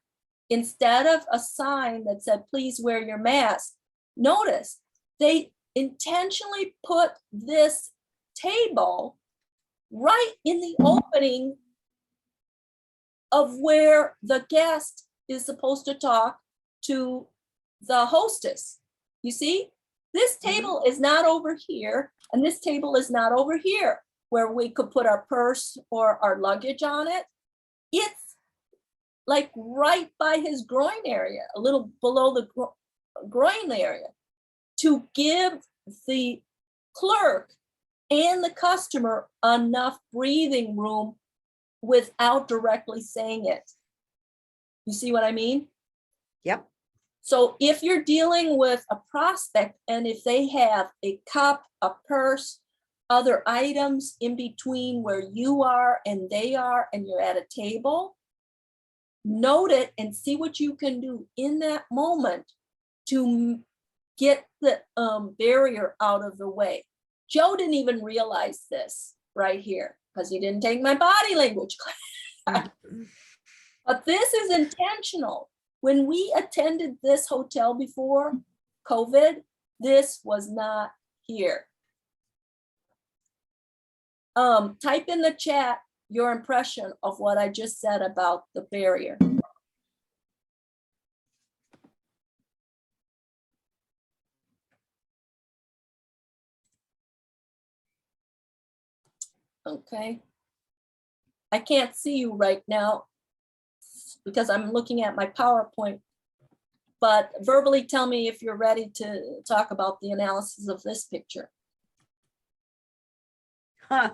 Instead of a sign that said, please wear your mask, notice they intentionally put this table right in the opening of where the guest is supposed to talk to the hostess. You see, this table is not over here, and this table is not over here where we could put our purse or our luggage on it. It's like right by his groin area, a little below the groin area, to give the clerk and the customer enough breathing room without directly saying it. You see what I mean? Yep. So if you're dealing with a prospect and if they have a cup, a purse, other items in between where you are and they are, and you're at a table, note it and see what you can do in that moment to get the barrier out of the way. Joe didn't even realize this right here because he didn't take my body language class. But this is intentional. When we attended this hotel before COVID, this was not here. Type in the chat your impression of what I just said about the barrier. Okay. I can't see you right now because I'm looking at my PowerPoint. But verbally tell me if you're ready to talk about the analysis of this picture. Huh.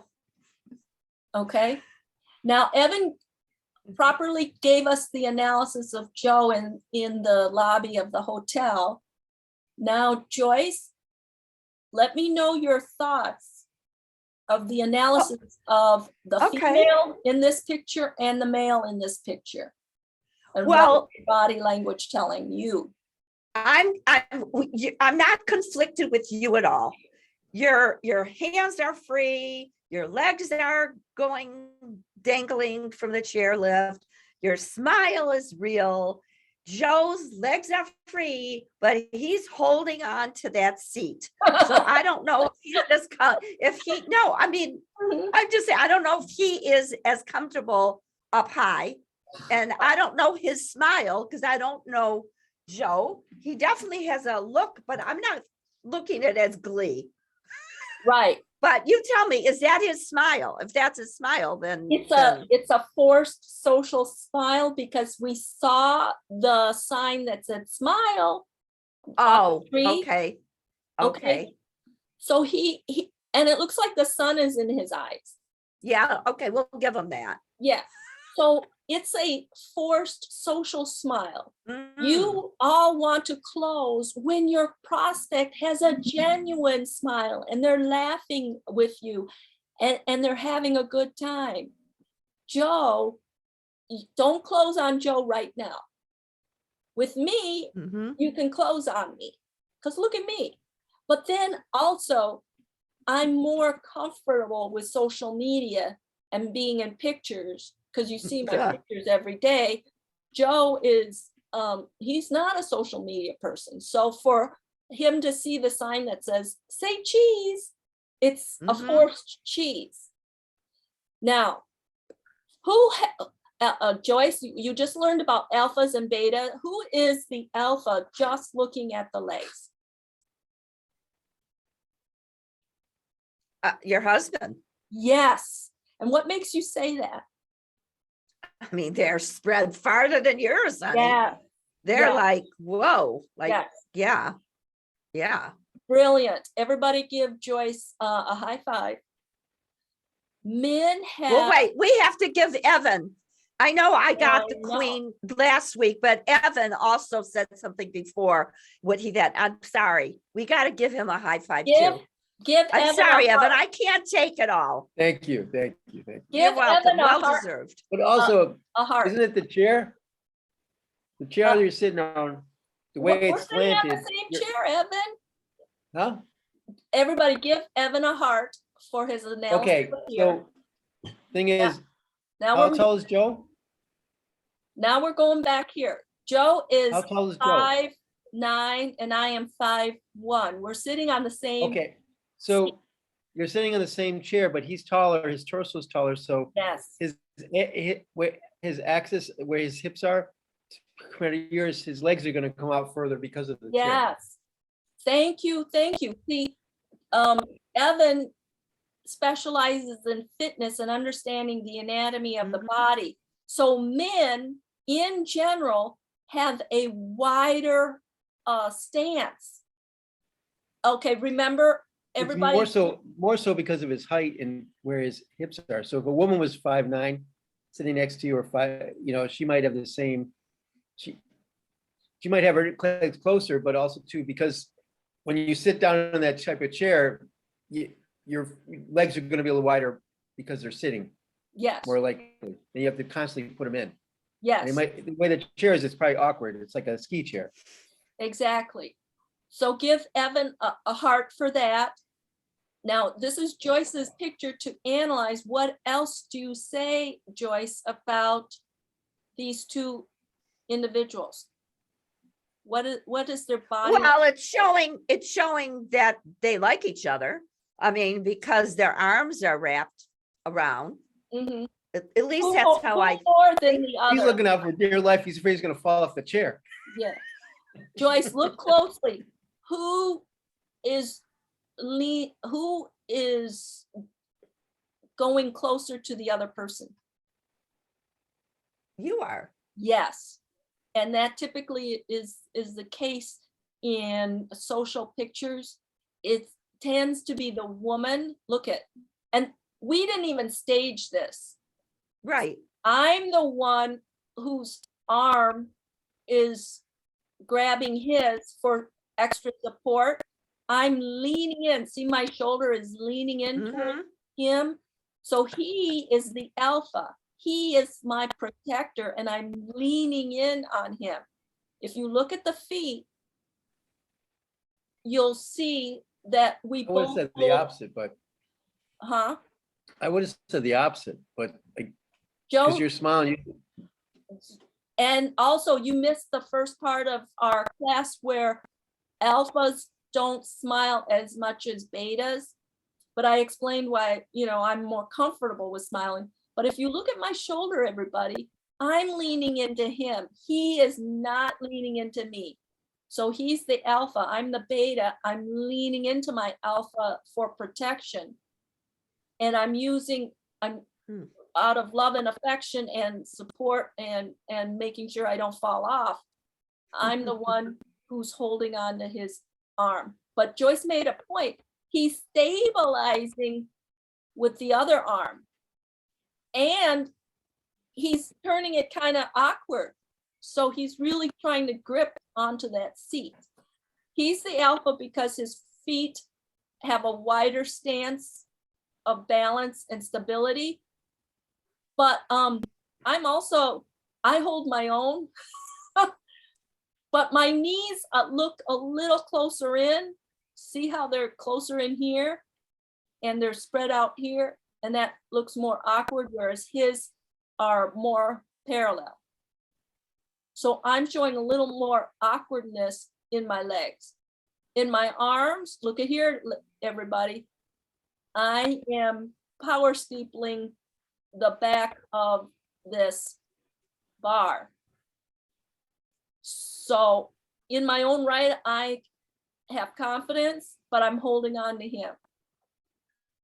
Okay. Now, Evan properly gave us the analysis of Joe in the lobby of the hotel. Now, Joyce, let me know your thoughts of the analysis of the Okay. female in this picture and the male in this picture. And Well- what is your body language telling you? I'm not conflicted with you at all. Your hands are free, your legs are going dangling from the chairlift, your smile is real. Joe's legs are free, but he's holding on to that seat. So I don't know if he's just I'm just saying, I don't know if he is as comfortable up high. And I don't know his smile because I don't know Joe. He definitely has a look, but I'm not looking at it as glee. Right. But you tell me, is that his smile? If that's his smile, then It's a forced social smile because we saw the sign that said smile. oh, Three. okay. Okay. So he and it looks like the sun is in his eyes. Yeah, okay, we'll give him that. Yeah. So it's a forced social smile. Mm. You all want to close when your prospect has a genuine smile and they're laughing with you and they're having a good time. Joe, don't close on Joe right now. With me, Mhm. you can close on me because look at me. But then also, I'm more comfortable with social media and being in pictures because you see my Yeah. pictures every day. Joe is, he's not a social media person. So for him to see the sign that says, say cheese, it's a Mhm. forced cheese. Now, Joyce, you just learned about alphas and beta. Who is the alpha just looking at the legs? Your husband. Yes. And what makes you say that? I mean, they're spread farther than yours, honey. Yeah. They're yeah. like, whoa, like, Yes. yeah, yeah. Brilliant. Everybody give Joyce a high five. Men have. Well, wait, we have to give Evan. I know I got the I know. queen last week, but Evan also said something before what he did. I'm sorry. We got to give him a high five too. Give I'm Evan sorry, a Evan. heart. I can't take it all. Thank you, thank you, thank you. You're Give welcome. Evan a Well heart. deserved. But also, A heart. isn't it the chair? The chair you're sitting on, the way We're it's sitting on slanted. the same you're- chair, Evan. Huh? Everybody give Evan a heart for his analysis. Okay, here. so thing is, Now how we're tall is Joe? going back here. Joe is How tall is Joe? 5'9" and I am 5'1". We're sitting on the same. Okay, so you're sitting on the same chair, but he's taller, his torso is taller, so Yes. his axis, where his hips are, compared to yours, his legs are gonna come out further because of the chair. Yes. Thank you. Thank you. See, Evan specializes in fitness and understanding the anatomy of the Mhm. body. So men in general have a wider stance. Okay, remember It's everybody. more so because of his height and where his hips are. So if a woman was 5'9", sitting next to you, or she might have the same, she might have her legs closer, but also too, because when you sit down in that type of chair, your legs are gonna be a little wider because they're sitting Yes. more likely, and you have to constantly put them in. Yes. And the way the chair is, it's probably awkward. It's like a ski chair. Exactly. So give Evan a heart for that. Now, this is Joyce's picture to analyze. What else do you say, Joyce, about these two individuals? What is their body? Well, it's showing that they like each other. I mean, because their arms are wrapped around. Mhm. At least Who that's how I more than the He's other? looking out for dear life. He's afraid he's gonna fall off the chair. Yeah. Joyce, look closely. Who is going closer to the other person? You are. Yes. And that typically is the case in social pictures. It tends to be the woman. Look at, and we didn't even stage this. Right. I'm the one whose arm is grabbing his for extra support. I'm leaning in. See, my shoulder is leaning in toward Mhm. him. So he is the alpha. He is my protector, and I'm leaning in on him. If you look at the feet, you'll see that we I would have both said the hold- opposite, but Huh? I would have said the opposite, but because Joe, you're smiling, and also you missed the first part of our class where alphas don't smile as much as betas. But I explained why, I'm more comfortable with smiling. But if you look at my shoulder, everybody, I'm leaning into him. He is not leaning into me. So he's the alpha, I'm the beta. I'm leaning into my alpha for protection. And I'm Hmm. out of love and affection and support and making sure I don't fall off. I'm the one who's holding on to his arm. But Joyce made a point. He's stabilizing with the other arm. And he's turning it kind of awkward. So he's really trying to grip onto that seat. He's the alpha because his feet have a wider stance of balance and stability. But I hold my own. But my knees look a little closer in. See how they're closer in here and they're spread out here, and that looks more awkward, whereas his are more parallel. So I'm showing a little more awkwardness in my legs. In my arms, look at here, everybody. I am power steepling the back of this bar. So in my own right, I have confidence, but I'm holding on to him.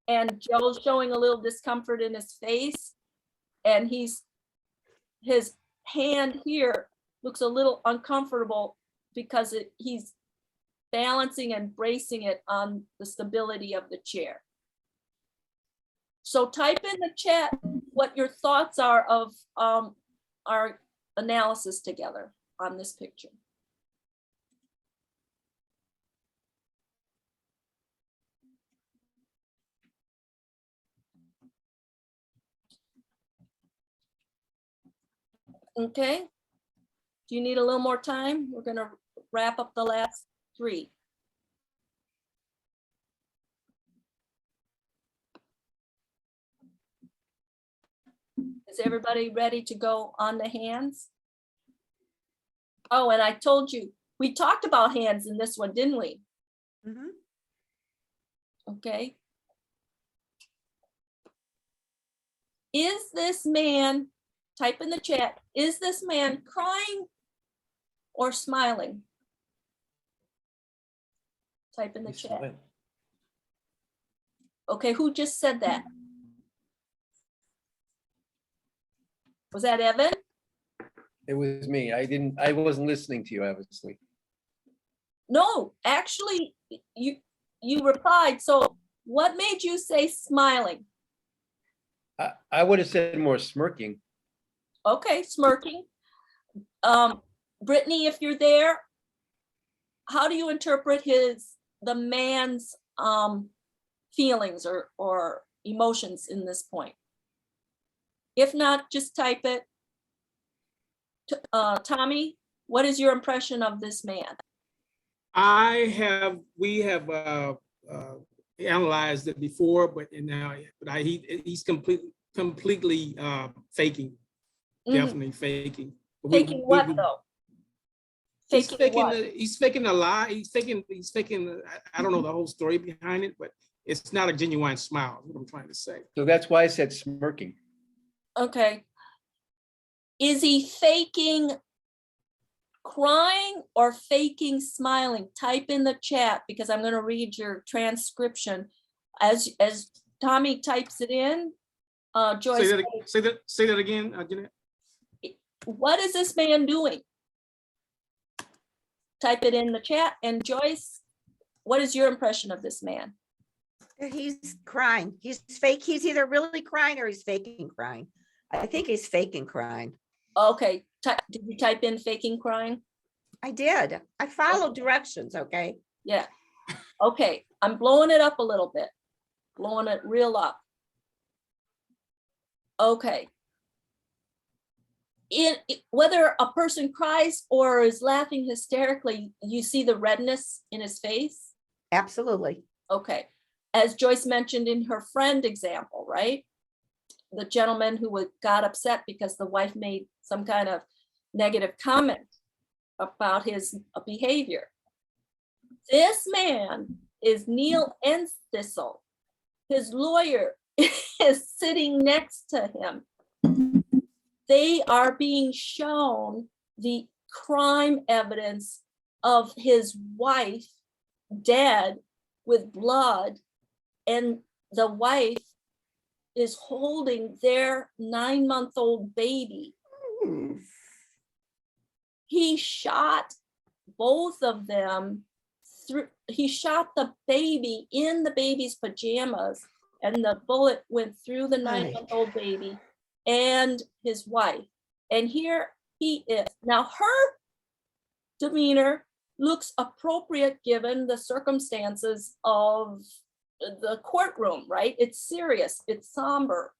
And Joe's showing a little discomfort in his face, and his hand here looks a little uncomfortable because he's balancing and bracing it on the stability of the chair. So type in the chat what your thoughts are of our analysis together on this picture. Okay. Do you need a little more time? We're gonna wrap up the last three. Is everybody ready to go on the hands? Oh, and I told you, we talked about hands in this one, didn't we? Mhm. Okay. Is this man, type in the chat, is this man crying or smiling? Type in the he's chat. smiling. Okay, who just said that? Was that Evan? It was me. I wasn't listening to you, obviously. No, actually, you replied. So what made you say smiling? I would have said more smirking. Okay, smirking. Brittany, if you're there, how do you interpret the man's feelings or emotions in this point? If not, just type it. Tommy, what is your impression of this man? We have analyzed it before, but now he's completely faking, definitely faking. Faking what though? He's Faking faking. what? He's faking a lie. He's faking. I don't know the whole story behind it, but it's not a genuine smile. Is what I'm trying to say. So that's why I said smirking. Okay. Is he faking crying or faking smiling? Type in the chat because I'm going to read your transcription as Tommy types it in. Joyce, Say that again, Jeanette. What is this man doing? Type it in the chat. And Joyce, what is your impression of this man? He's crying. He's fake. He's either really crying or he's faking crying. I think he's faking crying. Okay, did you type in faking crying? I did. I followed directions, okay? Yeah. Okay, I'm blowing it up a little bit. Blowing it real up. Okay. Whether a person cries or is laughing hysterically, you see the redness in his face? Absolutely. Okay. As Joyce mentioned in her friend example, right? The gentleman who got upset because the wife made some kind of negative comment about his behavior. This man is Neil Enthistle. His lawyer is sitting next to him. They are being shown the crime evidence of his wife dead with blood, and the wife is holding their 9-month-old baby. He shot both of them through. He shot the baby in the baby's pajamas, and the bullet went through the 9-month-old baby and his wife. And here he is. Now her demeanor looks appropriate given the circumstances of the courtroom, right? It's serious, it's somber.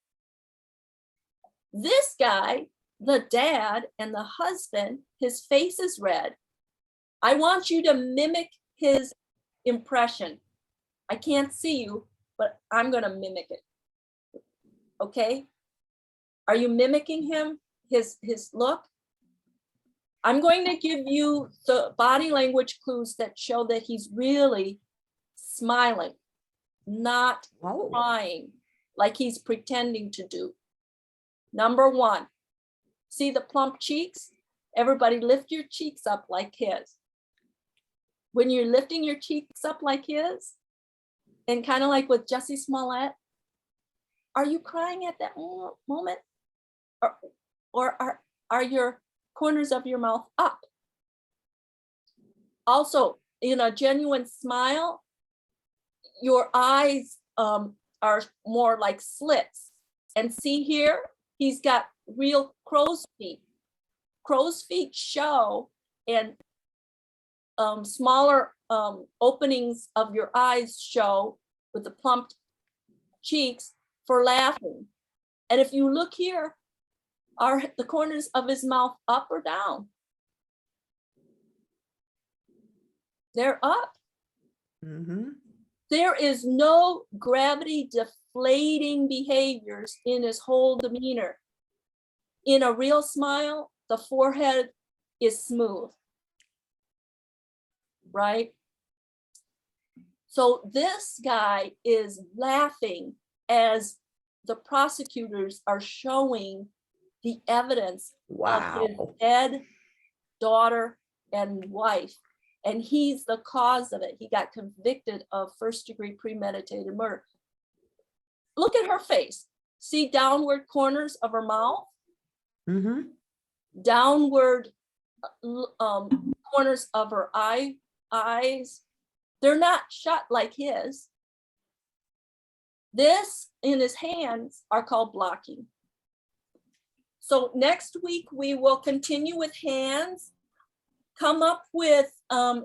This guy, the dad and the husband, his face is red. I want you to mimic his impression. I can't see you, but I'm gonna mimic it. Okay? Are you mimicking him, his look? I'm going to give you the body language clues that show that he's really smiling, not crying like he's pretending to do. Number one, see the plump cheeks? Everybody lift your cheeks up like his. When you're lifting your cheeks up like his, and kind of like with Jussie Smollett, are you crying at that moment? Or are your corners of your mouth up? Also, in a genuine smile, your eyes are more like slits. And see here, he's got real crow's feet. Crow's feet show, and smaller openings of your eyes show with the plumped cheeks for laughing. And if you look here, are the corners of his mouth up or down? They're up. Mm-hmm. There is no gravity deflating behaviors in his whole demeanor. In a real smile, the forehead is smooth, right? So this guy is laughing as the prosecutors are showing the evidence of his dead daughter and wife, and he's the cause of it. He got convicted of first-degree premeditated murder. Look at her face. See downward corners of her mouth? Mm-hmm. Downward corners of her eyes. They're not shut like his. This in his hands are called blocking. So next week we will continue with hands. Come up with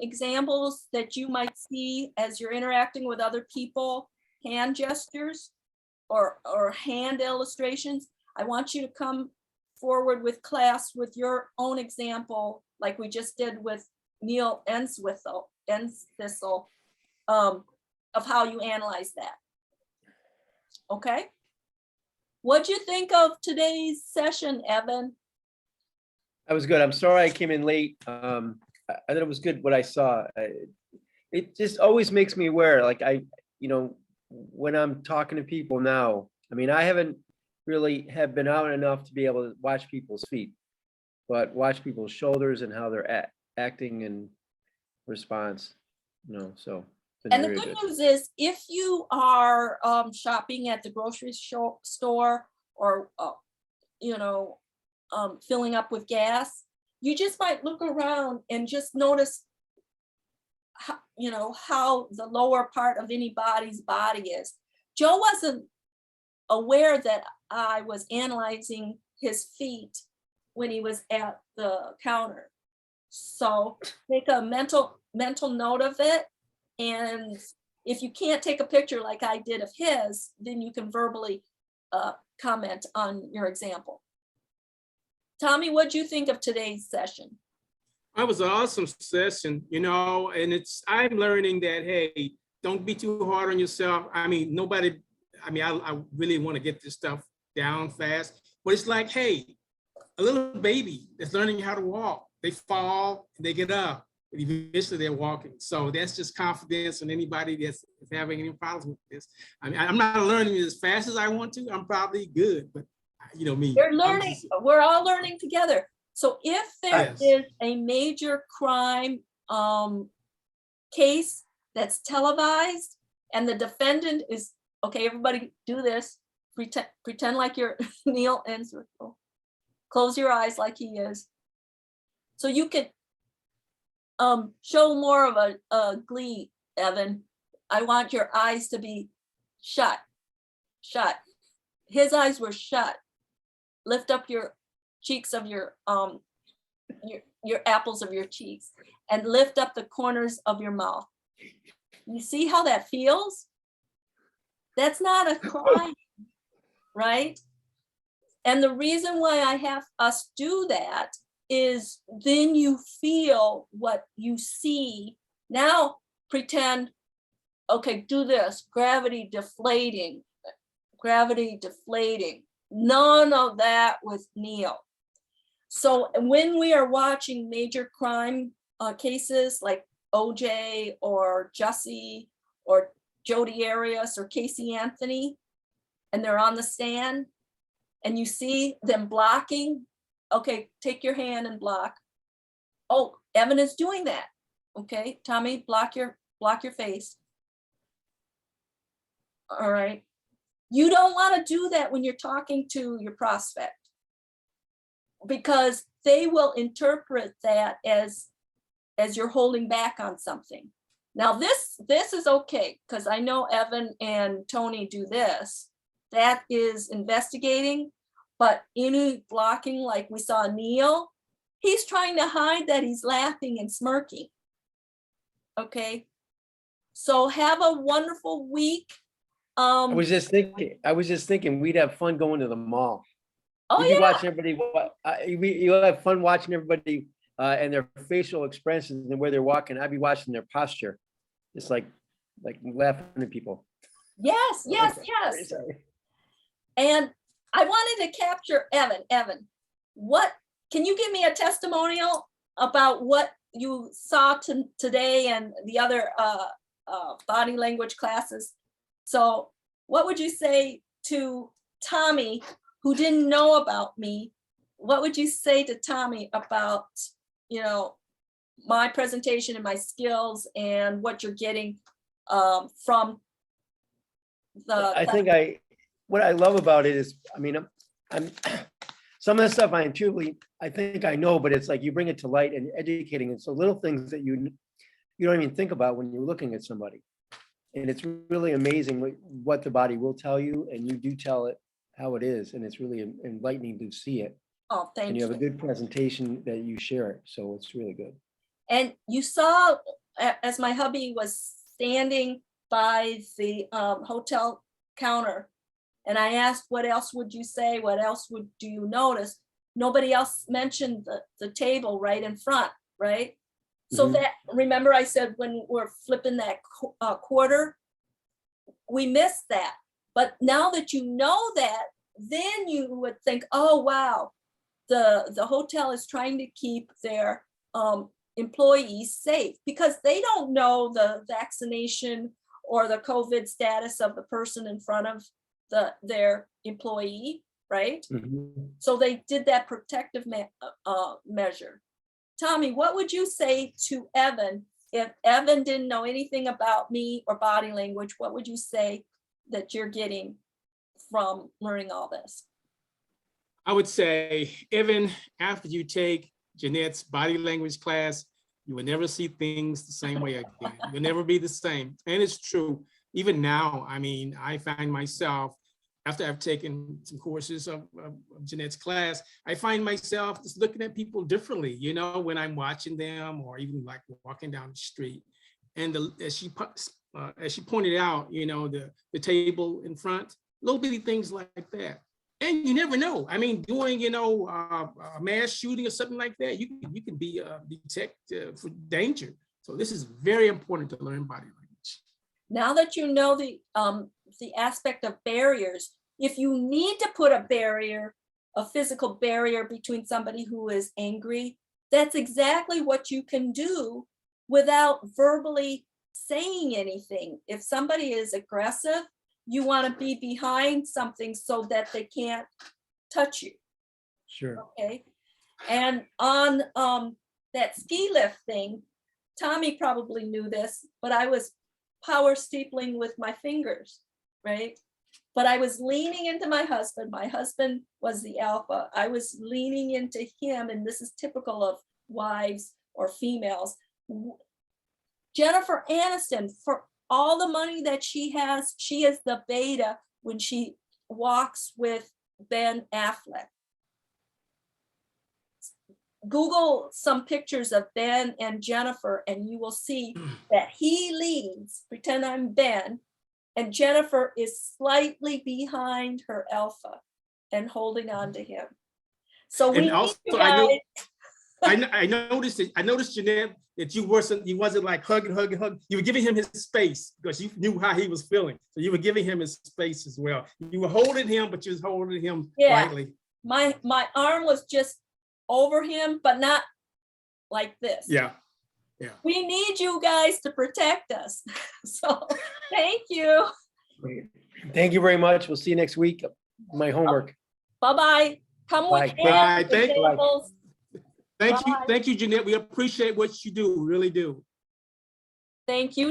examples that you might see as you're interacting with other people, hand gestures or hand illustrations. I want you to come forward with class with your own example, like we just did with Neil Enthistle, of how you analyze that. Okay? What'd you think of today's session, Evan? That was good. I'm sorry I came in late. I thought it was good what I saw. It just always makes me aware, like when I'm talking to people now, I mean, I haven't really have been out enough to be able to watch people's feet, but watch people's shoulders and how they're acting in response, so. And the good news is, if you are shopping at the grocery store or, filling up with gas, you just might look around and just notice how, how the lower part of anybody's body is. Joe wasn't aware that I was analyzing his feet when he was at the counter. So make a mental note of it. And if you can't take a picture like I did of his, then you can verbally comment on your example. Tommy, what do you think of today's session? That was an awesome session, and I'm learning that, hey, don't be too hard on yourself. I really want to get this stuff down fast, but it's like, hey, a little baby that's learning how to walk, they fall, they get up, and eventually they're walking. So that's just confidence on anybody that's having any problems with this. I'm not learning as fast as I want to. I'm probably good, but me. You're learning, we're all learning together. So if there is a major crime case that's televised and the defendant is, okay, everybody do this, pretend like you're Neil and circle. Close your eyes like he is. So you could show more of a glee, Evan. I want your eyes to be shut. His eyes were shut. Lift up your cheeks of your apples of your cheeks and lift up the corners of your mouth. You see how that feels? That's not a crime, right? And the reason why I have us do that is then you feel what you see. Now pretend, okay, do this, gravity deflating. None of that with Neil. So when we are watching major crime cases like OJ or Jussie or Jodi Arias or Casey Anthony, and they're on the stand and you see them blocking, okay, take your hand and block. Oh, Evan is doing that. Okay, Tommy, block your face. All right. You don't want to do that when you're talking to your prospect, because they will interpret that as you're holding back on something. Now this is okay, because I know Evan and Tony do this. That is investigating, but any blocking like we saw Neil, he's trying to hide that he's laughing and smirking. Okay, so have a wonderful week. I was just thinking we'd have fun going to the mall. Oh You'd be yeah. watching everybody. You'll have fun watching everybody and their facial expressions and where they're walking. I'd be watching their posture, just like laughing at people. Yes. Sorry. And I wanted to capture Evan, what can you give me a testimonial about what you saw today and the other body language classes? So what would you say to Tommy, who didn't know about me? What would you say to Tommy about, my presentation and my skills and what you're getting from the... What I love about it is, I'm some of the stuff I think I know, but it's like you bring it to light and educating. And so little things that you don't even think about when you're looking at somebody. And it's really amazing what the body will tell you, and you do tell it how it is. And it's really enlightening to see it. Oh, thank you. And you have a good presentation that you share it. So it's really good. And you saw, as my hubby was standing by the hotel counter, and I asked, what else would you say? What else do you notice? Nobody else mentioned the table right in front, right? So that, remember I said when we're flipping that quarter, we missed that. But now that you know that, then you would think, oh, wow, the hotel is trying to keep their employees safe, because they don't know the vaccination or the COVID status of the person in front of their employee, right? So they did that protective measure. Tommy, what would you say to Evan if Evan didn't know anything about me or body language? What would you say that you're getting from learning all this? I would say, even after you take Jeanette's body language class, you will never see things the same way again. You'll never be the same. And it's true. Even now, I mean, I find myself, after I've taken some courses of Jeanette's class, I find myself just looking at people differently, you know, when I'm watching them or even like walking down the street. And as she pointed out, you know, the table in front, little bitty things like that. And you never know. I mean, doing, you know, a mass shooting or something like that, you can be detected for danger. So this is very important to learn body language. Now that you know the aspect of barriers, if you need to put a barrier, a physical barrier between somebody who is angry, that's exactly what you can do without verbally saying anything. If somebody is aggressive, you want to be behind something so that they can't touch you. Sure. Okay. And on that ski lift thing, Tommy probably knew this, but I was power steepling with my fingers, right? But I was leaning into my husband. My husband was the alpha. I was leaning into him, and this is typical of wives or females. Jennifer Aniston, for all the money that she is the beta when she walks with Ben Affleck. Google some pictures of Ben and Jennifer, and you will see that he leads, pretend I'm Ben, and Jennifer is slightly behind her alpha and holding on to him. So we And need also, you guys. I noticed, Jeanette, that you wasn't like hug. You were giving him his space because you knew how he was feeling. So you were giving him his space as well. You were holding him, but you was holding him lightly. My arm was just over him, but not like this. Yeah. We need you guys to protect us. So thank you. Great. Thank you very much. We'll see you next week. My homework. Bye-bye. Come with Bye. hands, examples. Thank you, Jeanette. We appreciate what you do, really do. Thank you.